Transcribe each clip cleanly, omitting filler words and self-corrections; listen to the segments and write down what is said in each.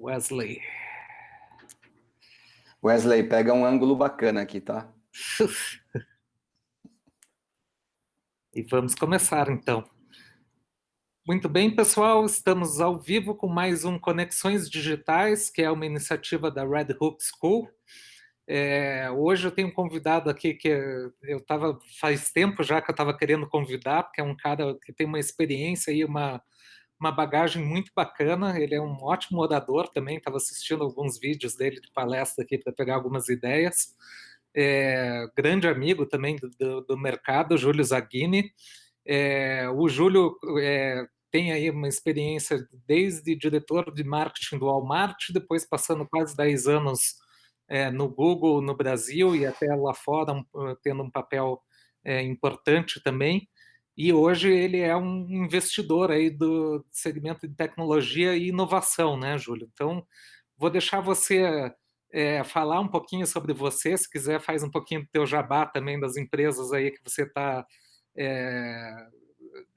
Wesley. Wesley, pega um ângulo bacana aqui, tá? E vamos começar então. Muito bem, pessoal, estamos ao vivo com mais um Conexões Digitais, que é uma iniciativa da Red Hook School. Hoje eu tenho um convidado aqui que eu estava faz tempo já que eu estava querendo convidar, porque é um cara que tem uma experiência e uma bagagem muito bacana. Ele é um ótimo orador também, estava assistindo alguns vídeos dele de palestra aqui para pegar algumas ideias. Grande amigo também do mercado, Júlio Zaghini. O Júlio tem aí uma experiência desde diretor de marketing do Walmart, depois passando quase 10 anos no Google, no Brasil e até lá fora, tendo um papel importante também. E hoje ele é um investidor aí do segmento de tecnologia e inovação, né, Júlio? Então, vou deixar você falar um pouquinho sobre você, se quiser faz um pouquinho do teu jabá também das empresas aí que você está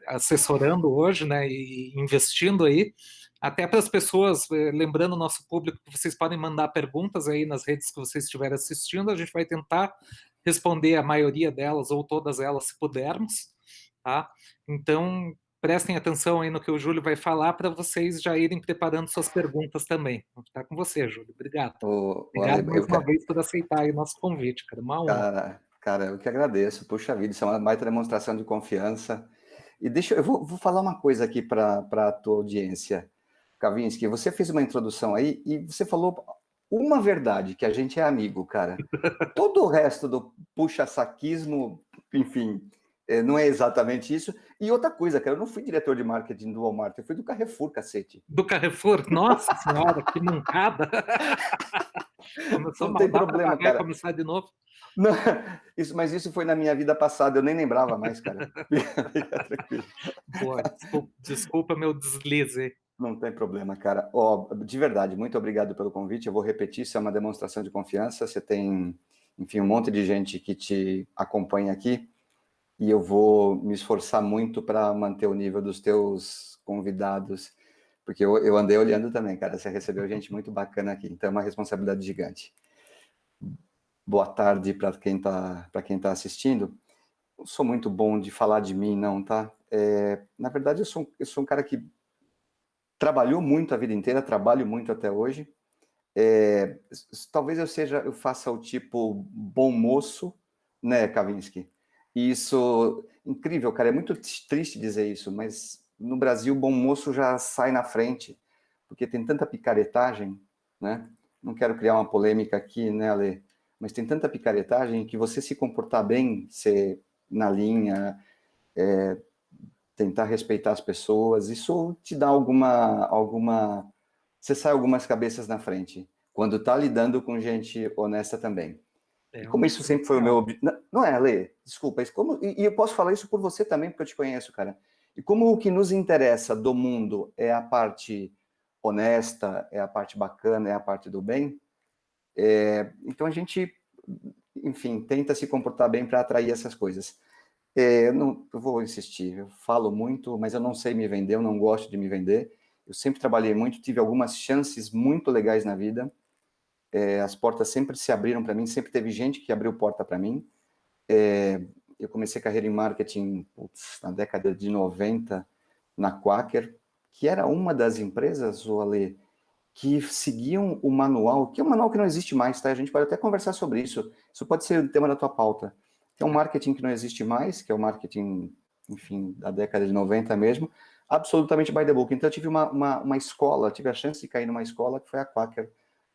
assessorando hoje, né, e investindo aí, até para as pessoas, lembrando o nosso público que vocês podem mandar perguntas aí nas redes que vocês estiverem assistindo, a gente vai tentar responder a maioria delas ou todas elas se pudermos, tá? Então, prestem atenção aí no que o Júlio vai falar para vocês já irem preparando suas perguntas também. Vamos estar com você, Júlio. Obrigado. Ale, Obrigado mais uma vez por aceitar aí o nosso convite, cara. Uma honra. Cara, eu que agradeço. Puxa vida, isso é uma baita demonstração de confiança. E eu vou falar uma coisa aqui para a tua audiência, Kavinsky. Você fez uma introdução aí e você falou uma verdade, que a gente é amigo, cara. Todo o resto do puxa-saquismo, enfim, não é exatamente isso. E outra coisa, cara, eu não fui diretor de marketing do Walmart, eu fui do Carrefour, cacete. Do Carrefour? Nossa senhora, que mancada! Começou Não mal, tem dá para problema, pagar e cara. começar de novo? Não, mas isso foi na minha vida passada, eu nem lembrava mais, cara. Fica tranquilo. Boa, desculpa meu deslize. Não tem problema, cara. Ó, de verdade, muito obrigado pelo convite. Eu vou repetir, isso é uma demonstração de confiança. Você tem, enfim, um monte de gente que te acompanha aqui e eu vou me esforçar muito para manter o nível dos teus convidados, porque eu andei olhando também, cara. Você recebeu gente muito bacana aqui, então é uma responsabilidade gigante. Boa tarde para quem tá assistindo. Não sou muito bom de falar de mim, não, tá? Na verdade, eu sou um cara que trabalhou muito a vida inteira, trabalho muito até hoje. Talvez eu faça o tipo bom moço, né, Kavinsky? E isso, incrível, cara, é muito triste dizer isso, mas no Brasil, bom moço já sai na frente, porque tem tanta picaretagem, né? Não quero criar uma polêmica aqui, né, Ale? Mas tem tanta picaretagem que você se comportar bem, ser na linha, tentar respeitar as pessoas, isso te dá você sai algumas cabeças na frente, quando tá lidando com gente honesta também. E É um como isso sempre foi o meu diferencial. objetivo, não é, Lê, desculpa, e eu posso falar isso por você também, porque eu te conheço, cara. E como o que nos interessa do mundo é a parte honesta, é a parte bacana, é a parte do bem, então a gente, enfim, tenta se comportar bem para atrair essas coisas. Eu vou insistir, eu falo muito, mas eu não sei me vender, eu não gosto de me vender. Eu sempre trabalhei muito, tive algumas chances muito legais na vida. As portas sempre se abriram para mim, sempre teve gente que abriu porta para mim. Eu comecei carreira em marketing na década de 90 na Quaker, que era uma das empresas, o Ale, que seguiam o manual, que é um manual que não existe mais, tá? A gente pode até conversar sobre isso. Isso pode ser o tema da tua pauta. Tem um marketing que não existe mais, que é o marketing, enfim, da década de 90 mesmo, absolutamente by the book. Então eu tive uma escola, tive a chance de cair numa escola que foi a Quaker,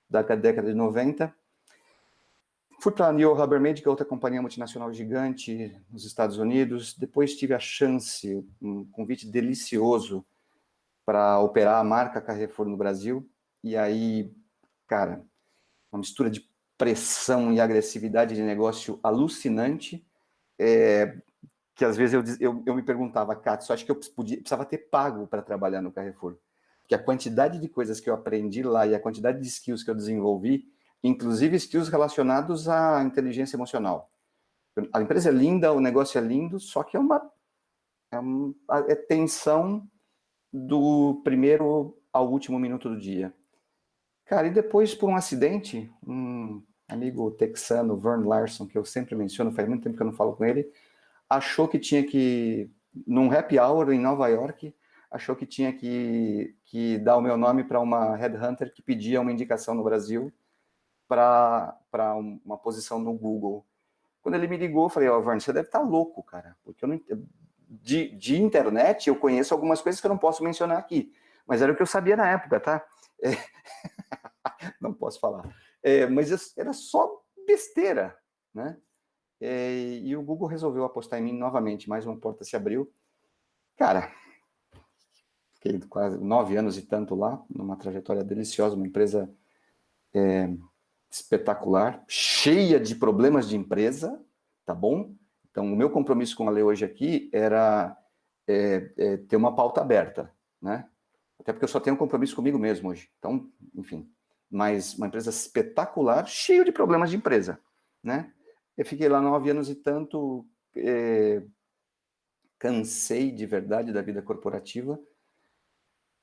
da década de 90. Fui para a New Habermead, que é outra companhia multinacional gigante nos Estados Unidos. Depois tive a chance, um convite delicioso para operar a marca Carrefour no Brasil. E aí, cara, uma mistura de pressão e agressividade de negócio alucinante, que às vezes eu me perguntava, Cátia, só acho que eu precisava ter pago para trabalhar no Carrefour. Porque a quantidade de coisas que eu aprendi lá e a quantidade de skills que eu desenvolvi, inclusive skills relacionados à inteligência emocional. A empresa é linda, o negócio é lindo, só que é tensão do primeiro ao último minuto do dia. Cara, e depois, por um acidente, um amigo texano, Vern Larson, que eu sempre menciono, faz muito tempo que eu não falo com ele, achou que tinha que, num happy hour em Nova York, achou que tinha que dar o meu nome para uma headhunter que pedia uma indicação no Brasil para uma posição no Google. Quando ele me ligou, eu falei, ó, Vern, você deve estar louco, cara, porque eu não, de internet eu conheço algumas coisas que eu não posso mencionar aqui, mas era o que eu sabia na época, tá? Não posso falar. Mas era só besteira, né? E o Google resolveu apostar em mim novamente, mais uma porta se abriu. Cara, fiquei quase 9 anos e tanto lá, numa trajetória deliciosa, uma empresa espetacular, cheia de problemas de empresa, tá bom? Então, o meu compromisso com a Lei hoje aqui era ter uma pauta aberta, né? Até porque eu só tenho um compromisso comigo mesmo hoje. Então, enfim, mas uma empresa espetacular, cheia de problemas de empresa, né? Eu fiquei lá 9 anos e tanto, cansei de verdade da vida corporativa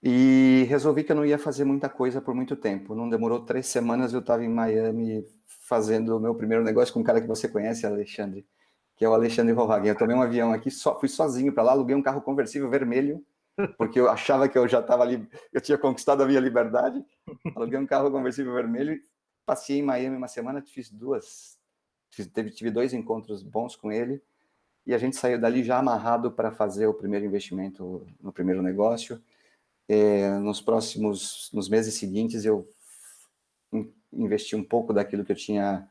e resolvi que eu não ia fazer muita coisa por muito tempo. Não demorou 3 semanas, eu estava em Miami fazendo o meu primeiro negócio com um cara que você conhece, Alexandre, que é o Alexandre Rovaguen. Eu tomei um avião aqui, fui sozinho para lá, aluguei um carro conversível vermelho, porque eu achava que eu já estava ali, eu tinha conquistado a minha liberdade. Aluguei um carro conversível vermelho, passei em Miami uma semana, tive 2 encontros bons com ele, e a gente saiu dali já amarrado para fazer o primeiro investimento no primeiro negócio. Nos meses seguintes, eu investi um pouco daquilo que eu tinha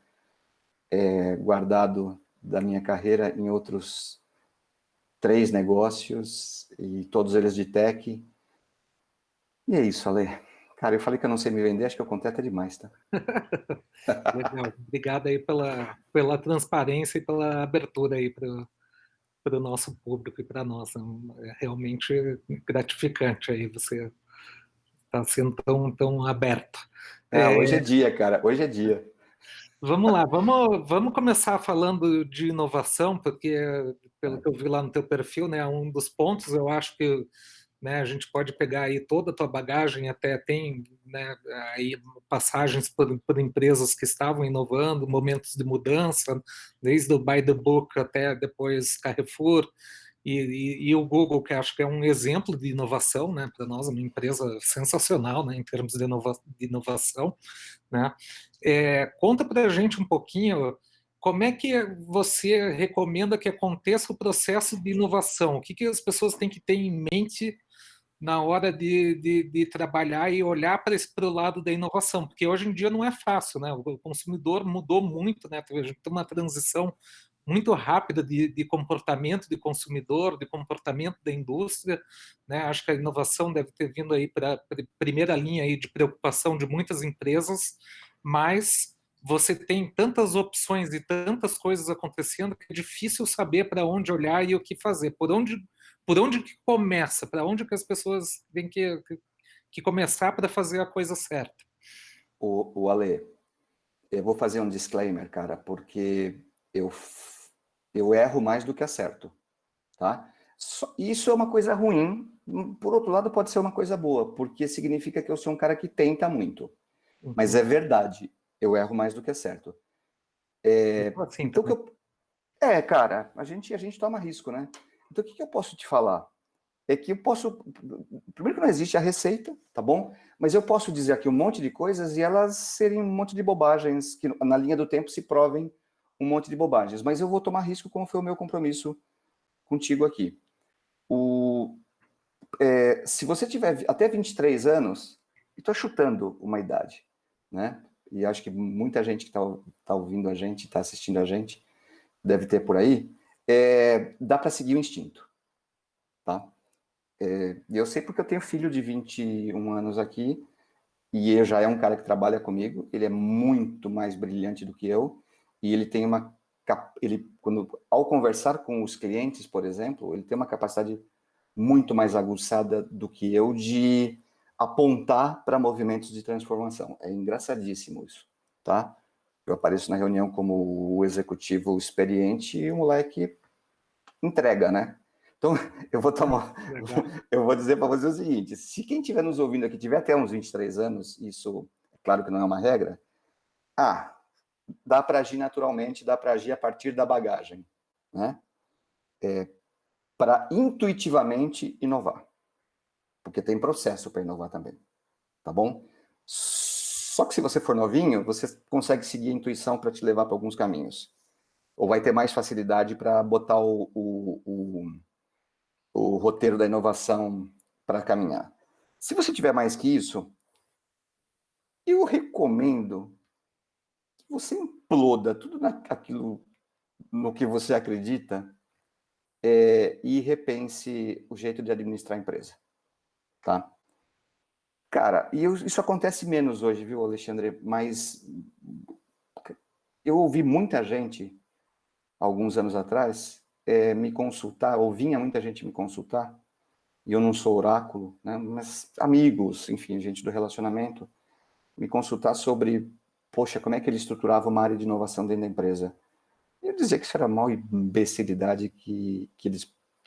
guardado da minha carreira em outros 3 negócios, e todos eles de tech. E é isso, Ale. Cara, eu falei que eu não sei me vender, acho que eu contei até demais, tá? Legal. Obrigado aí pela transparência e pela abertura aí para o nosso público e para nós. É realmente gratificante aí você estar sendo tão aberto. Hoje é dia, cara, hoje é dia. Vamos lá, vamos começar falando de inovação, porque, pelo que eu vi lá no teu perfil, né, um dos pontos, eu acho que, né, a gente pode pegar aí toda a tua bagagem, até tem, né, aí passagens por empresas que estavam inovando, momentos de mudança, desde o By the Book até depois Carrefour, e o Google, que acho que é um exemplo de inovação, né, para nós, uma empresa sensacional, né, em termos de inovação, né? Conta para a gente um pouquinho como é que você recomenda que aconteça o processo de inovação, o que as pessoas têm que ter em mente na hora de trabalhar e olhar para o lado da inovação, porque hoje em dia não é fácil, né? O consumidor mudou muito, né? A gente tem uma transição muito rápida de comportamento de consumidor, de comportamento da indústria, né? Acho que a inovação deve ter vindo aí para a primeira linha aí de preocupação de muitas empresas, mas você tem tantas opções e tantas coisas acontecendo que é difícil saber para onde olhar e o que fazer, por onde que começa, para onde que as pessoas têm que começar para fazer a coisa certa. O Ale, eu vou fazer um disclaimer, cara, porque eu, eu erro mais do que acerto, tá? Isso é uma coisa ruim, por outro lado pode ser uma coisa boa, porque significa que eu sou um cara que tenta muito. Mas Uhum. é verdade, eu erro mais do que acerto. Assim Então, também. cara, a gente toma risco, né? Então, o que eu posso te falar? É que eu posso. Primeiro que não existe a receita, tá bom? Mas eu posso dizer aqui um monte de coisas e elas serem um monte de bobagens, que na linha do tempo se provem um monte de bobagens. Mas eu vou tomar risco, como foi o meu compromisso contigo aqui. Se você tiver até 23 anos, e estou chutando uma idade, né? E acho que muita gente que está ouvindo a gente, está assistindo a gente, deve ter por aí, dá para seguir o instinto, tá? E eu sei porque eu tenho filho de 21 anos aqui, e ele já é um cara que trabalha comigo, ele é muito mais brilhante do que eu, e ele tem ao conversar com os clientes, por exemplo, ele tem uma capacidade muito mais aguçada do que eu de apontar para movimentos de transformação. É engraçadíssimo isso, tá? Eu apareço na reunião como o executivo experiente e o moleque entrega, né? Então, eu vou tomar, Legal. eu vou dizer para você o seguinte: se quem estiver nos ouvindo aqui tiver até uns 23 anos, isso claro que não é uma regra, dá para agir naturalmente, dá para agir a partir da bagagem, né? Para intuitivamente inovar, porque tem processo para inovar também, tá bom? Só que se você for novinho, você consegue seguir a intuição para te levar para alguns caminhos, ou vai ter mais facilidade para botar o roteiro da inovação para caminhar. Se você tiver mais que isso, eu recomendo que você imploda tudo naquilo no que você acredita e repense o jeito de administrar a empresa, tá? Cara, isso acontece menos hoje, viu, Alexandre? Mas eu ouvi muita gente, alguns anos atrás, me consultar, ou vinha muita gente me consultar, e eu não sou oráculo, né? Mas amigos, enfim, gente do relacionamento, me consultar sobre, poxa, como é que ele estruturava uma área de inovação dentro da empresa. E eu dizia que isso era a maior imbecilidade que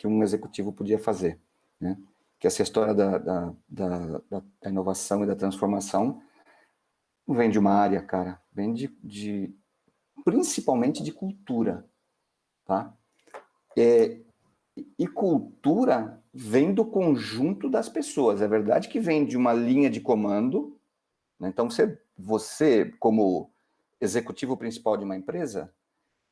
um executivo podia fazer, né? Que essa história da inovação e da transformação não vem de uma área, cara, vem principalmente de cultura, tá? E cultura vem do conjunto das pessoas. É verdade que vem de uma linha de comando, né? Então, você, como executivo principal de uma empresa,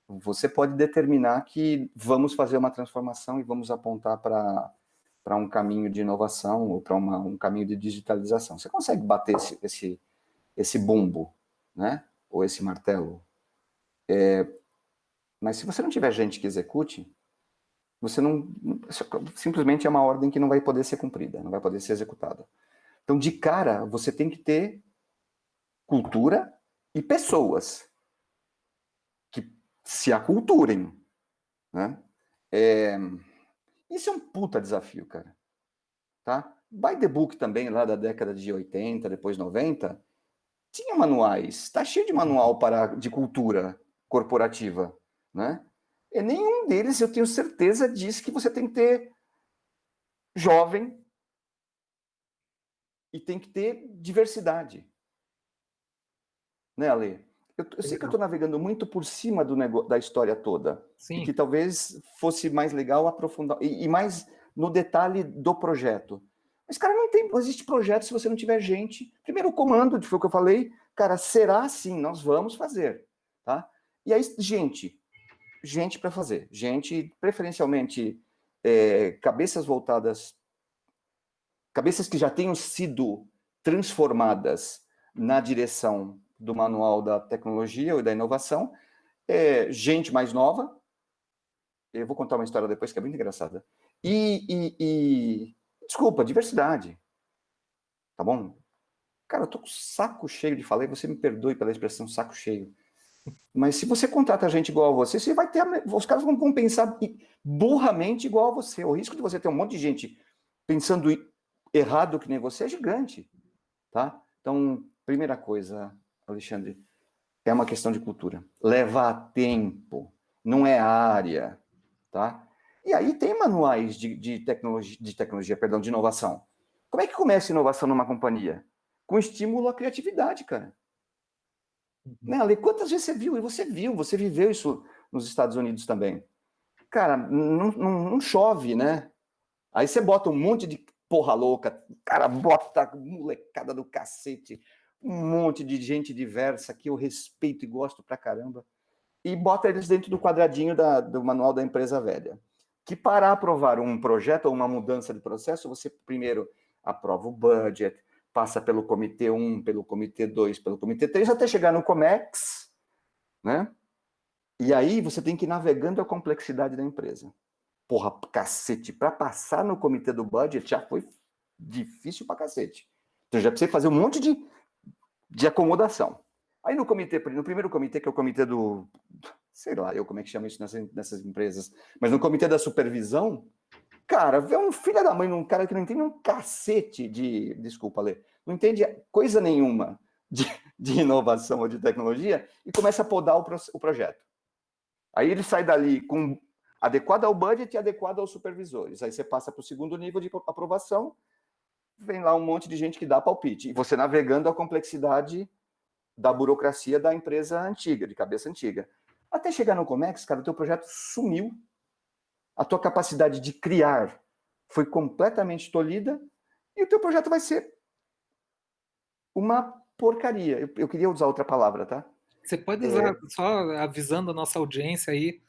você pode determinar que vamos fazer uma transformação e vamos apontar para um caminho de inovação ou para um caminho de digitalização. Você consegue bater esse bumbo, né? Ou esse martelo. Mas se você não tiver gente que execute, você não... Simplesmente é uma ordem que não vai poder ser cumprida, não vai poder ser executada. Então, de cara, você tem que ter cultura e pessoas que se aculturem, né? Isso é um puta desafio, cara. Tá? By the Book também, lá da década de 80, depois 90, tinha manuais. Tá cheio de manual de cultura corporativa, né? E nenhum deles, eu tenho certeza, diz que você tem que ter jovem e tem que ter diversidade. Né, Ale? Eu sei que eu estou navegando muito por cima da história toda. Sim. E que talvez fosse mais legal aprofundar, e mais no detalhe do projeto. Mas, cara, não existe projeto se você não tiver gente. Primeiro, o comando, foi o que eu falei. Cara, será assim, nós vamos fazer. Tá? E aí, gente para fazer. Gente, preferencialmente, cabeças voltadas, cabeças que já tenham sido transformadas na direção do manual da tecnologia ou da inovação, gente mais nova. Eu vou contar uma história depois que é muito engraçada. Desculpa, diversidade. Tá bom? Cara, eu tô com saco cheio de falar, e você me perdoe pela expressão saco cheio. Mas se você contrata gente igual a você vai ter... Os caras vão pensar burramente igual a você. O risco de você ter um monte de gente pensando errado que nem você é gigante. Tá? Então, primeira coisa, Alexandre, é uma questão de cultura. Leva tempo, não é área, tá? E aí tem manuais de tecnologia, perdão, de inovação. Como é que começa a inovação numa companhia? Com estímulo à criatividade, cara. Né, Ale? Quantas vezes você viu? E você viveu isso nos Estados Unidos também. Cara, não chove, né? Aí você bota um monte de porra louca, cara, bota molecada do cacete, um monte de gente diversa que eu respeito e gosto pra caramba, e bota eles dentro do quadradinho do manual da empresa velha. Que para aprovar um projeto ou uma mudança de processo, você primeiro aprova o budget, passa pelo comitê 1, pelo comitê 2, pelo comitê 3, até chegar no COMEX, né? E aí você tem que ir navegando a complexidade da empresa. Porra, cacete, para passar no comitê do budget já foi difícil pra cacete. Então já precisei fazer um monte de acomodação. Aí no primeiro comitê, que é o comitê do... Sei lá, como é que chama isso nessas empresas. Mas no comitê da supervisão, cara, vê um filho da mãe, um cara que não entende um cacete desculpa, Lê, não entende coisa nenhuma de inovação ou de tecnologia e começa a podar o projeto. Aí ele sai dali com adequado ao budget e adequado aos supervisores. Aí você passa para o segundo nível de aprovação, vem lá um monte de gente que dá palpite. E você navegando a complexidade da burocracia da empresa antiga, de cabeça antiga. Até chegar no Comex, cara, o teu projeto sumiu. A tua capacidade de criar foi completamente tolhida e o teu projeto vai ser uma porcaria. Eu queria usar outra palavra, tá? Você pode usar, só avisando a nossa audiência aí,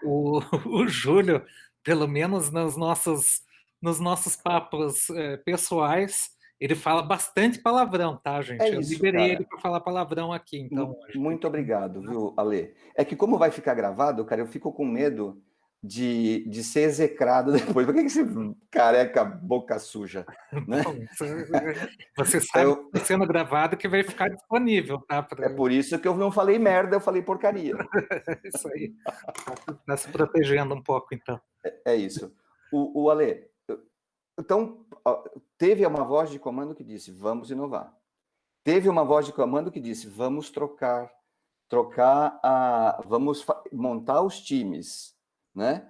o, o Júlio, pelo menos nos nossos papos pessoais, ele fala bastante palavrão, tá, É gente? Eu isso, liberei ele cara. para falar palavrão aqui, então hoje. Muito obrigado, viu, Ale? É que como vai ficar gravado, cara, eu fico com medo de ser execrado depois. Por que esse careca boca suja, né? Bom, você sabe que Então, está sendo gravado que vai ficar disponível, tá? é por isso que eu não falei merda, eu falei porcaria. Isso aí. Tá se protegendo um pouco, então. É isso. O Ale, então, teve uma voz de comando que disse, vamos inovar. Teve uma voz de comando que disse, vamos vamos montar os times, né?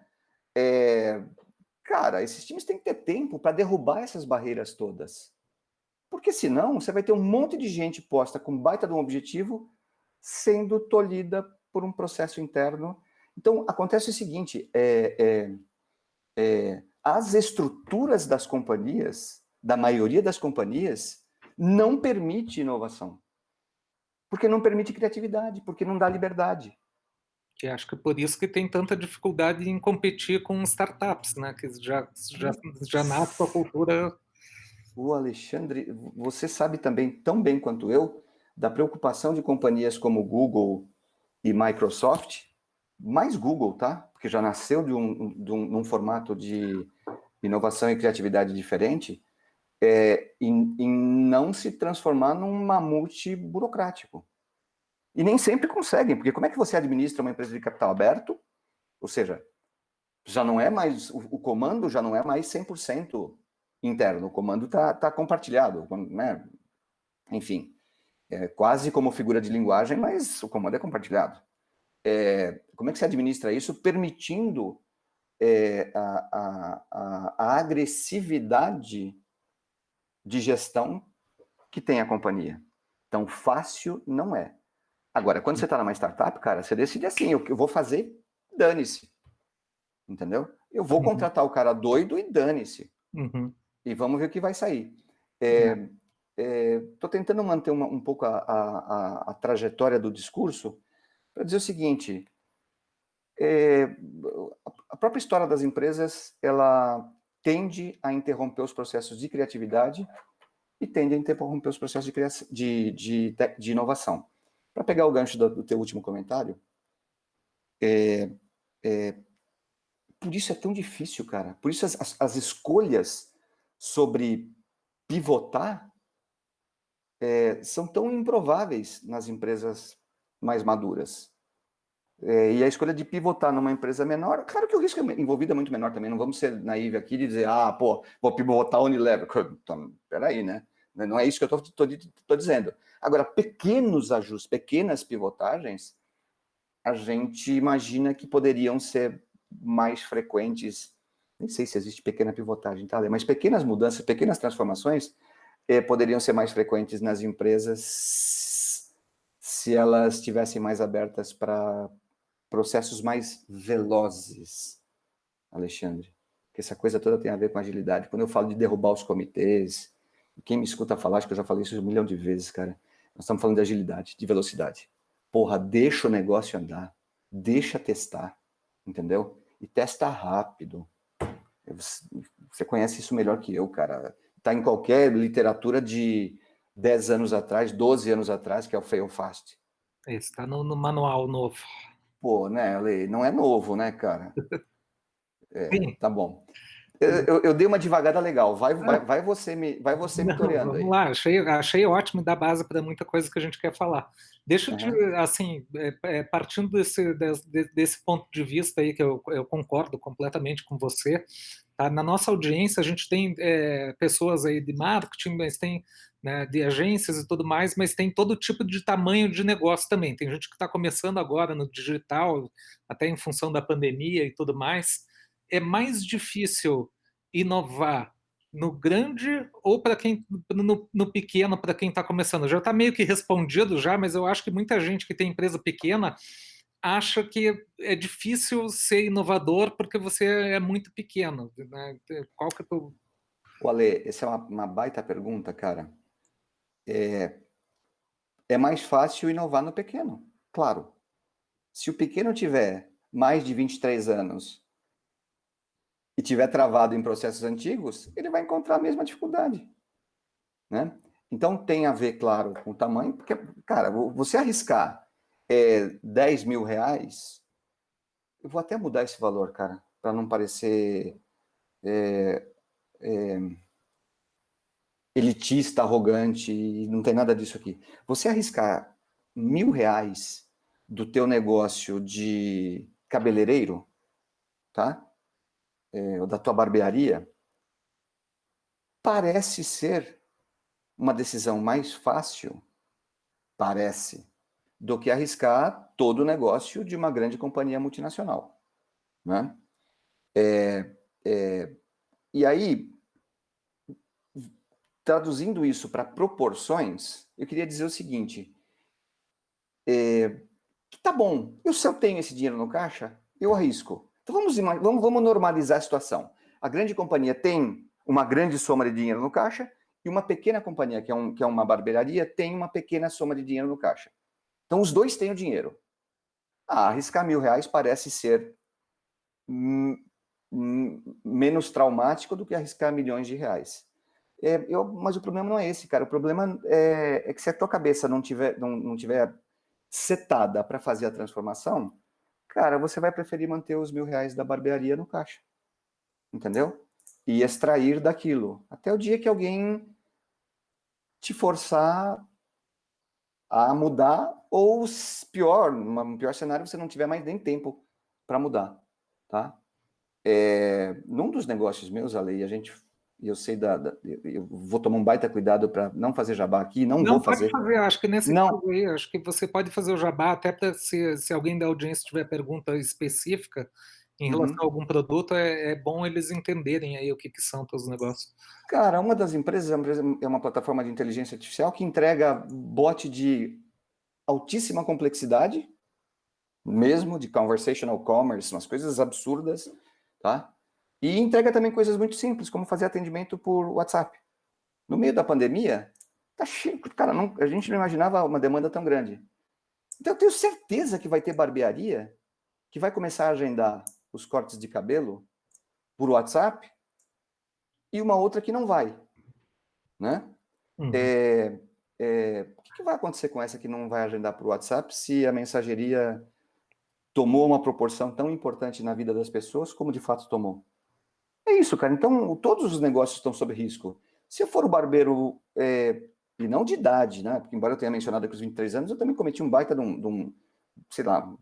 Cara, esses times têm que ter tempo para derrubar essas barreiras todas. Porque senão você vai ter um monte de gente posta com baita de um objetivo sendo tolhida por um processo interno. Então, acontece o seguinte, as estruturas das companhias, da maioria das companhias, não permite inovação. Porque não permite criatividade, porque não dá liberdade. Que acho que é por isso que tem tanta dificuldade em competir com startups, né? Que já nasce com a cultura. O Alexandre, você sabe também, tão bem quanto eu, da preocupação de companhias como Google e Microsoft, mais Google, tá? Porque já nasceu num formato de inovação e criatividade diferente, em não se transformar num mamute burocrático. E nem sempre conseguem, porque como é que você administra uma empresa de capital aberto? Ou seja, já não é mais, o comando já não é mais 100% interno, o comando está compartilhado, né? Enfim, é quase como figura de linguagem, mas o comando é compartilhado. Como é que se administra isso permitindo a agressividade de gestão que tem a companhia? Então, fácil não é. Agora, quando você está numa startup, cara, você decide assim, eu vou fazer, dane-se. Entendeu? Eu vou contratar o cara doido e dane-se. Uhum. E vamos ver o que vai sair. Estou tentando manter um pouco a trajetória do discurso para dizer o seguinte, a própria história das empresas, ela tende a interromper os processos de criatividade e tende a interromper os processos de inovação. Para pegar o gancho do teu último comentário, por isso é tão difícil, cara. Por isso as escolhas sobre pivotar são tão improváveis nas empresas mais maduras. E a escolha de pivotar numa empresa menor, claro que o risco envolvido é muito menor também. Não vamos ser naivos aqui de dizer, vou pivotar a Unilever. Então, peraí, né? Não é isso que eu estou dizendo. Agora, pequenos ajustes, pequenas pivotagens, a gente imagina que poderiam ser mais frequentes. Nem sei se existe pequena pivotagem, tá? Mas pequenas mudanças, pequenas transformações poderiam ser mais frequentes nas empresas se elas estivessem mais abertas para processos mais velozes, Alexandre. Porque essa coisa toda tem a ver com agilidade. Quando eu falo de derrubar os comitês, quem me escuta falar, acho que eu já falei isso 1 milhão de vezes, cara. Nós estamos falando de agilidade, de velocidade. Porra, deixa o negócio andar. Deixa testar, entendeu? E testa rápido. Você conhece isso melhor que eu, cara. Tá em qualquer literatura de 10 anos atrás, 12 anos atrás, que é o fail fast. Está no manual novo. Pô, né, Ale? Não é novo, né, cara? Sim. Tá bom. Eu dei uma devagada legal. Vai você me toreando Vamos aí. lá, achei ótimo e dá base para muita coisa que a gente quer falar. Deixa eu te, Uhum. assim, partindo desse ponto de vista aí, que eu concordo completamente com você, tá? Na nossa audiência, a gente tem pessoas aí de marketing, mas tem, né, de agências e tudo mais, mas tem todo tipo de tamanho de negócio também. Tem gente que está começando agora no digital, até em função da pandemia e tudo mais. É mais difícil inovar no grande ou para quem no pequeno, para quem está começando? Já está meio que respondido já, mas eu acho que muita gente que tem empresa pequena acha que é difícil ser inovador porque você é muito pequeno, né? Qual que é o... O Ale, essa é uma baita pergunta, cara. É mais fácil inovar no pequeno, claro. Se o pequeno tiver mais de 23 anos e tiver travado em processos antigos, ele vai encontrar a mesma dificuldade, né? Então tem a ver, claro, com o tamanho, porque, cara, você arriscar 10 mil reais, eu vou até mudar esse valor, cara, para não parecer elitista, arrogante, e não tem nada disso aqui. Você arriscar 1.000 reais do teu negócio de cabeleireiro, tá? Ou da tua barbearia, parece ser uma decisão mais fácil, parece, do que arriscar todo o negócio de uma grande companhia multinacional, né? E aí, traduzindo isso para proporções, eu queria dizer o seguinte, que tá bom, e se eu tenho esse dinheiro no caixa, eu arrisco. Então vamos normalizar a situação. A grande companhia tem uma grande soma de dinheiro no caixa e uma pequena companhia, que é uma barbearia, tem uma pequena soma de dinheiro no caixa. Então os dois têm o dinheiro. Arriscar 1.000 reais parece ser menos traumático do que arriscar milhões de reais. Mas o problema não é esse, cara. O problema é que se a tua cabeça não tiver setada para fazer a transformação, cara, você vai preferir manter os 1.000 reais da barbearia no caixa, entendeu? E extrair daquilo, até o dia que alguém te forçar a mudar, ou pior, no pior cenário, você não tiver mais nem tempo para mudar, tá? Num dos negócios meus, Ale, eu sei eu vou tomar um baita cuidado para não fazer jabá aqui, não vou Não, pode fazer. fazer, acho que nesse Não. caso aí, acho que você pode fazer o jabá, até para se alguém da audiência tiver pergunta específica em relação a algum produto, é bom eles entenderem aí o que são todos os negócios. Cara, uma das empresas é uma plataforma de inteligência artificial que entrega bot de altíssima complexidade, mesmo de conversational commerce, umas coisas absurdas, tá? E entrega também coisas muito simples, como fazer atendimento por WhatsApp. No meio da pandemia, tá cheio, cara, a gente não imaginava uma demanda tão grande. Então eu tenho certeza que vai ter barbearia que vai começar a agendar os cortes de cabelo por WhatsApp e uma outra que não vai, né? Uhum. O que vai acontecer com essa que não vai agendar por WhatsApp se a mensageria tomou uma proporção tão importante na vida das pessoas como de fato tomou? É isso, cara. Então, todos os negócios estão sob risco. Se eu for o barbeiro, e não de idade, né? Porque, embora eu tenha mencionado aqui os 23 anos, eu também cometi um baita de um sei lá,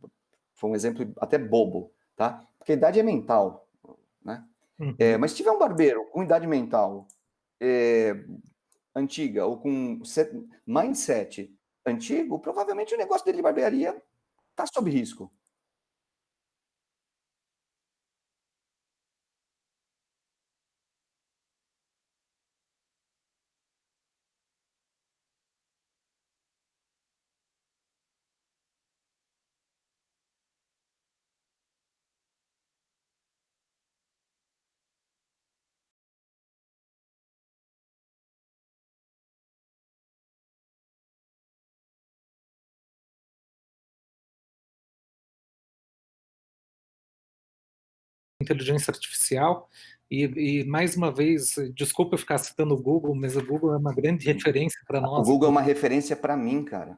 foi um exemplo até bobo, tá? Porque a idade é mental, né? Uhum. Mas se tiver um barbeiro com idade mental antiga ou com mindset antigo, provavelmente o negócio dele de barbearia está sob risco. Inteligência artificial, e mais uma vez, desculpa eu ficar citando o Google, mas o Google é uma grande referência para O nós. Google é uma referência para mim, cara.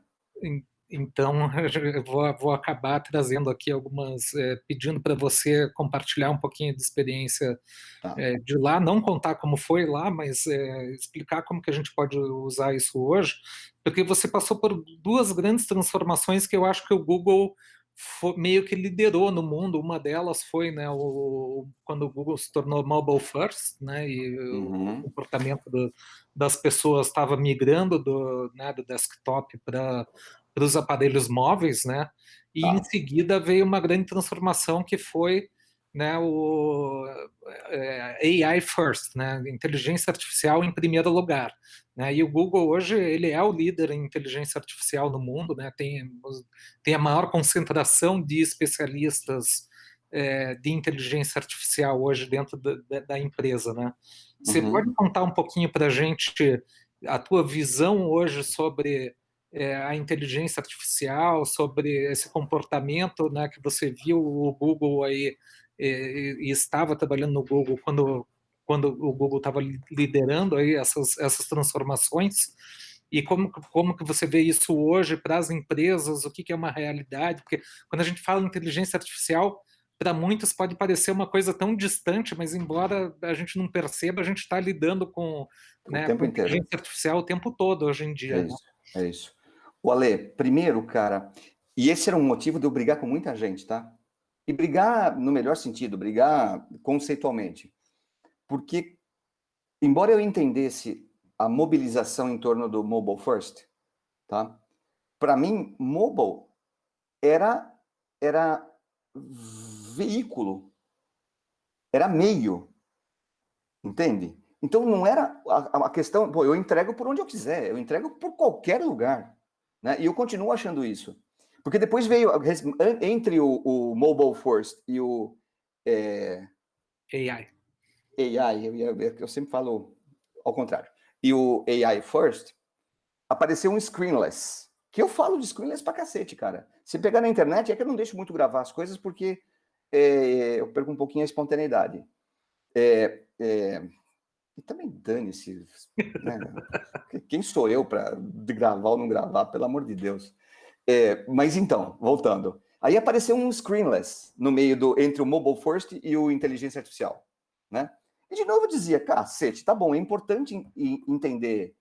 Então, eu vou acabar trazendo aqui algumas, pedindo para você compartilhar um pouquinho de experiência Tá. de lá, não contar como foi lá, mas explicar como que a gente pode usar isso hoje, porque você passou por duas grandes transformações que eu acho que o Google meio que liderou no mundo. Uma delas foi, né, quando o Google se tornou mobile first, né, e o Uhum. comportamento das pessoas estava migrando né, do desktop para os aparelhos móveis, né, e em Tá. seguida veio uma grande transformação que foi né, o AI first, né, inteligência artificial em primeiro lugar, né, e o Google hoje ele é o líder em inteligência artificial no mundo, né, tem a maior concentração de especialistas de inteligência artificial hoje dentro da empresa, né. Você pode Uhum. contar um pouquinho para a gente a tua visão hoje sobre a inteligência artificial, sobre esse comportamento, né, que você viu o Google aí e estava trabalhando no Google quando o Google estava liderando aí essas transformações, e como que você vê isso hoje para as empresas, o que é uma realidade, porque quando a gente fala em inteligência artificial, para muitos pode parecer uma coisa tão distante, mas embora a gente não perceba, a gente está lidando O né, tempo com inteiro. inteligência artificial o tempo todo hoje em É dia, né? isso, é isso. O Ale, primeiro, cara, e esse era um motivo de eu brigar com muita gente, tá? E brigar no melhor sentido, brigar conceitualmente. Porque, embora eu entendesse a mobilização em torno do mobile first, tá? Para mim, mobile era veículo, era meio, entende? Então não era a questão, pô, eu entrego por onde eu quiser, eu entrego por qualquer lugar, né? E eu continuo achando isso. Porque depois veio, entre o mobile first e o AI. AI, eu sempre falo ao contrário, e o AI first, apareceu um screenless, que eu falo de screenless pra cacete, cara. Se pegar na internet, é que eu não deixo muito gravar as coisas, porque eu perco um pouquinho a espontaneidade. E também dane-se, né? Quem sou eu para gravar ou não gravar, pelo amor de Deus. Mas então, voltando. Aí apareceu um screenless no meio entre o mobile first e o inteligência artificial, né? E de novo eu dizia, cacete, tá bom, é importante entender,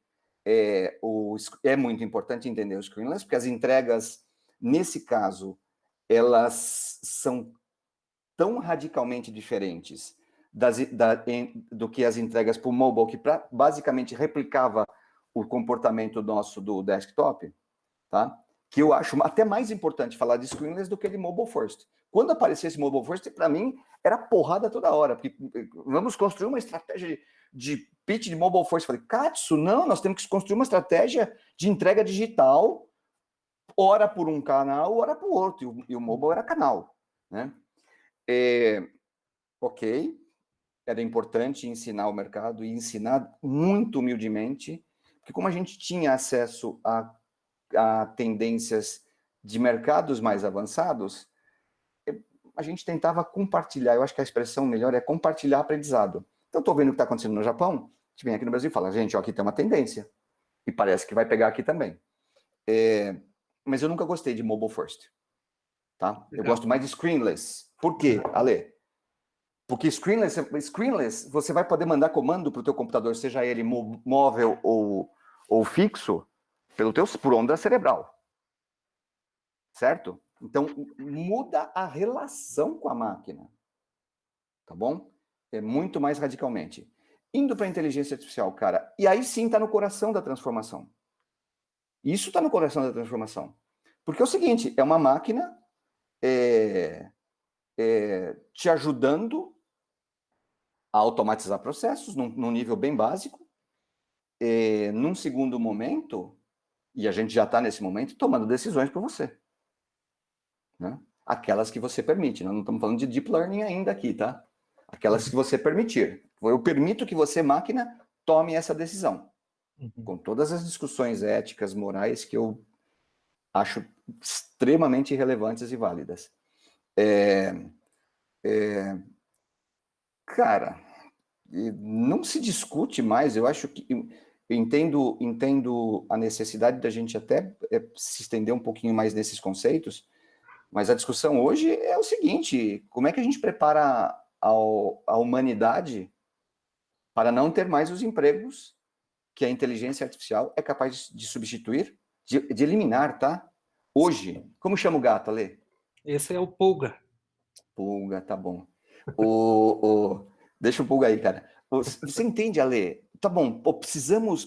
é muito importante entender o screenless, porque as entregas, nesse caso, elas são tão radicalmente diferentes do que as entregas para o mobile, que basicamente replicava o comportamento nosso do desktop, tá? Que eu acho até mais importante falar de screenless do que de mobile first. Quando apareceu esse mobile first, para mim, era porrada toda hora, porque vamos construir uma estratégia de pitch de mobile first. Falei, Katsu, não, nós temos que construir uma estratégia de entrega digital, ora por um canal, ora por outro, e o mobile era canal, né? Ok, era importante ensinar o mercado e ensinar muito humildemente, porque como a gente tinha acesso a tendências de mercados mais avançados, a gente tentava compartilhar, eu acho que a expressão melhor é compartilhar aprendizado. Então, estou vendo o que está acontecendo no Japão, a gente vem aqui no Brasil e fala, gente, ó, aqui tem uma tendência, e parece que vai pegar aqui também. Mas eu nunca gostei de mobile first, tá? Eu Legal. gosto mais de screenless. Por quê, Ale? Porque screenless, você vai poder mandar comando para o teu computador, seja ele móvel ou fixo, por onda cerebral, certo? Então, muda a relação com a máquina, tá bom? É muito mais radicalmente. Indo para a inteligência artificial, cara, e aí sim está no coração da transformação. Isso está no coração da transformação. Porque é o seguinte, é uma máquina te ajudando a automatizar processos num nível bem básico, num segundo momento, e a gente já está nesse momento, tomando decisões por você. Né? Aquelas que você permite. Nós não estamos falando de deep learning ainda aqui, tá? Aquelas que você permitir. Eu permito que você, máquina, tome essa decisão. Uhum. Com todas as discussões éticas, morais, que eu acho extremamente relevantes e válidas. Cara, não se discute mais, eu acho que eu entendo a necessidade da gente até se estender um pouquinho mais nesses conceitos, mas a discussão hoje é o seguinte, como é que a gente prepara a humanidade para não ter mais os empregos que a inteligência artificial é capaz de substituir, de eliminar, tá? Hoje, como chama o gato, Ale? Esse é o Pulga. Pulga, tá bom. Deixa o Pulga aí, cara. Você entende, Ale? Tá bom, pô, precisamos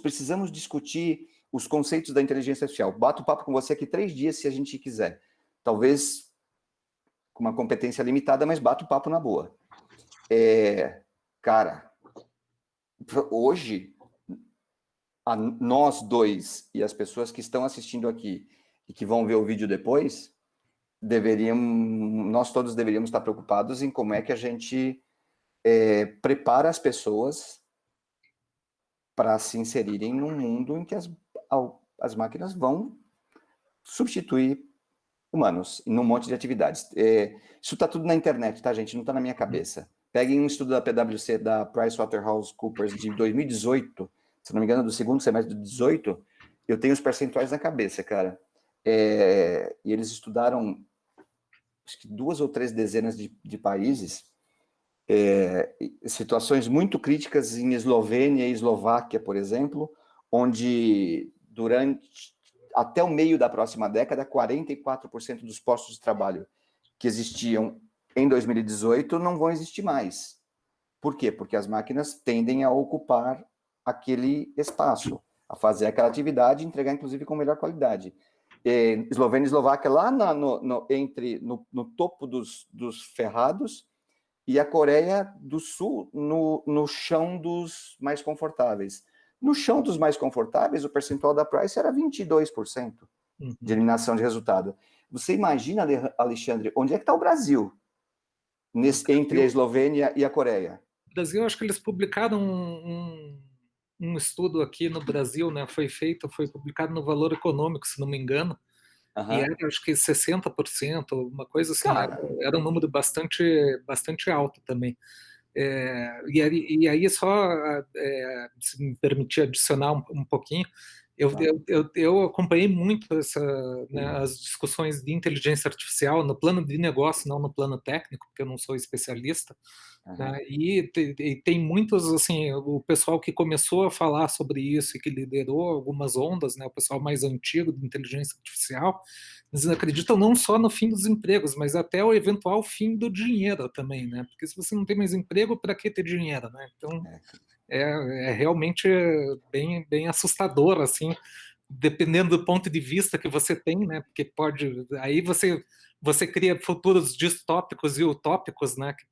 discutir os conceitos da inteligência artificial. Bato papo com você aqui 3 dias, se a gente quiser. Talvez com uma competência limitada, mas bato o papo na boa. Cara, hoje, nós dois e as pessoas que estão assistindo aqui e que vão ver o vídeo depois, nós todos deveríamos estar preocupados em como é que a gente prepara as pessoas para se inserirem num mundo em que as máquinas vão substituir humanos em um monte de atividades. Isso está tudo na internet, tá, gente? Não está na minha cabeça. Peguem um estudo da PwC, da PricewaterhouseCoopers, de 2018, se não me engano, do segundo semestre de 2018, eu tenho os percentuais na cabeça, cara. E eles estudaram, acho que 2 ou 3 dezenas de países, situações muito críticas em Eslovênia e Eslováquia, por exemplo, onde até o meio da próxima década, 44% dos postos de trabalho que existiam em 2018 não vão existir mais. Por quê? Porque as máquinas tendem a ocupar aquele espaço, a fazer aquela atividade e entregar, inclusive, com melhor qualidade. Eslovênia e Eslováquia, lá no topo dos ferrados, e a Coreia do Sul no chão dos mais confortáveis. No chão dos mais confortáveis, o percentual da Price era 22% de eliminação de resultado. Você imagina, Alexandre, onde é que está o Brasil entre a Eslovênia e a Coreia? No Brasil, acho que eles publicaram um estudo aqui no Brasil, né? Foi publicado no Valor Econômico, se não me engano, e era, acho que 60%, uma coisa assim, era um número bastante alto também. E aí só, se me permitir adicionar um pouquinho, eu acompanhei muito as discussões de inteligência artificial no plano de negócio, não no plano técnico, porque eu não sou especialista. Né? E tem muitos, assim, o pessoal que começou a falar sobre isso e que liderou algumas ondas, né, o pessoal mais antigo de inteligência artificial, eles acreditam não só no fim dos empregos, mas até o eventual fim do dinheiro também, né? Porque se você não tem mais emprego, para que ter dinheiro, né? Então é realmente bem assustador, assim, dependendo do ponto de vista que você tem, né? Porque aí você cria futuros distópicos e utópicos, né? Que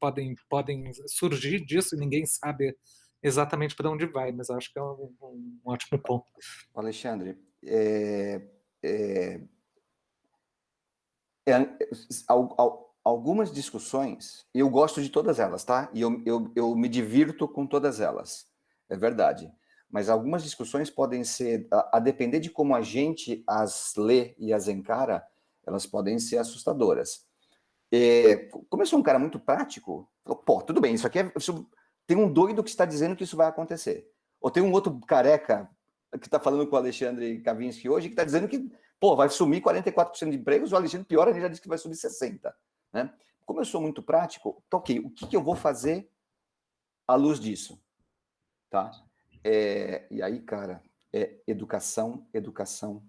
podem surgir disso e ninguém sabe exatamente para onde vai, mas acho que é um ótimo ponto. Alexandre, algumas discussões, e eu gosto de todas elas, tá? E eu me divirto com todas elas, é verdade. Mas algumas discussões podem ser, a depender de como a gente as lê e as encara, elas podem ser assustadoras. Como eu sou um cara muito prático, pô, tudo bem, tem um doido que está dizendo que isso vai acontecer. Ou tem um outro careca que está falando com o Alexandre Kavinsky hoje, que está dizendo que, pô, vai sumir 44% de empregos, o Alexandre pior, ele já disse que vai subir 60%. Né? Como eu sou muito prático, tá ok, o que eu vou fazer à luz disso? Tá? E aí, cara, educação, educação,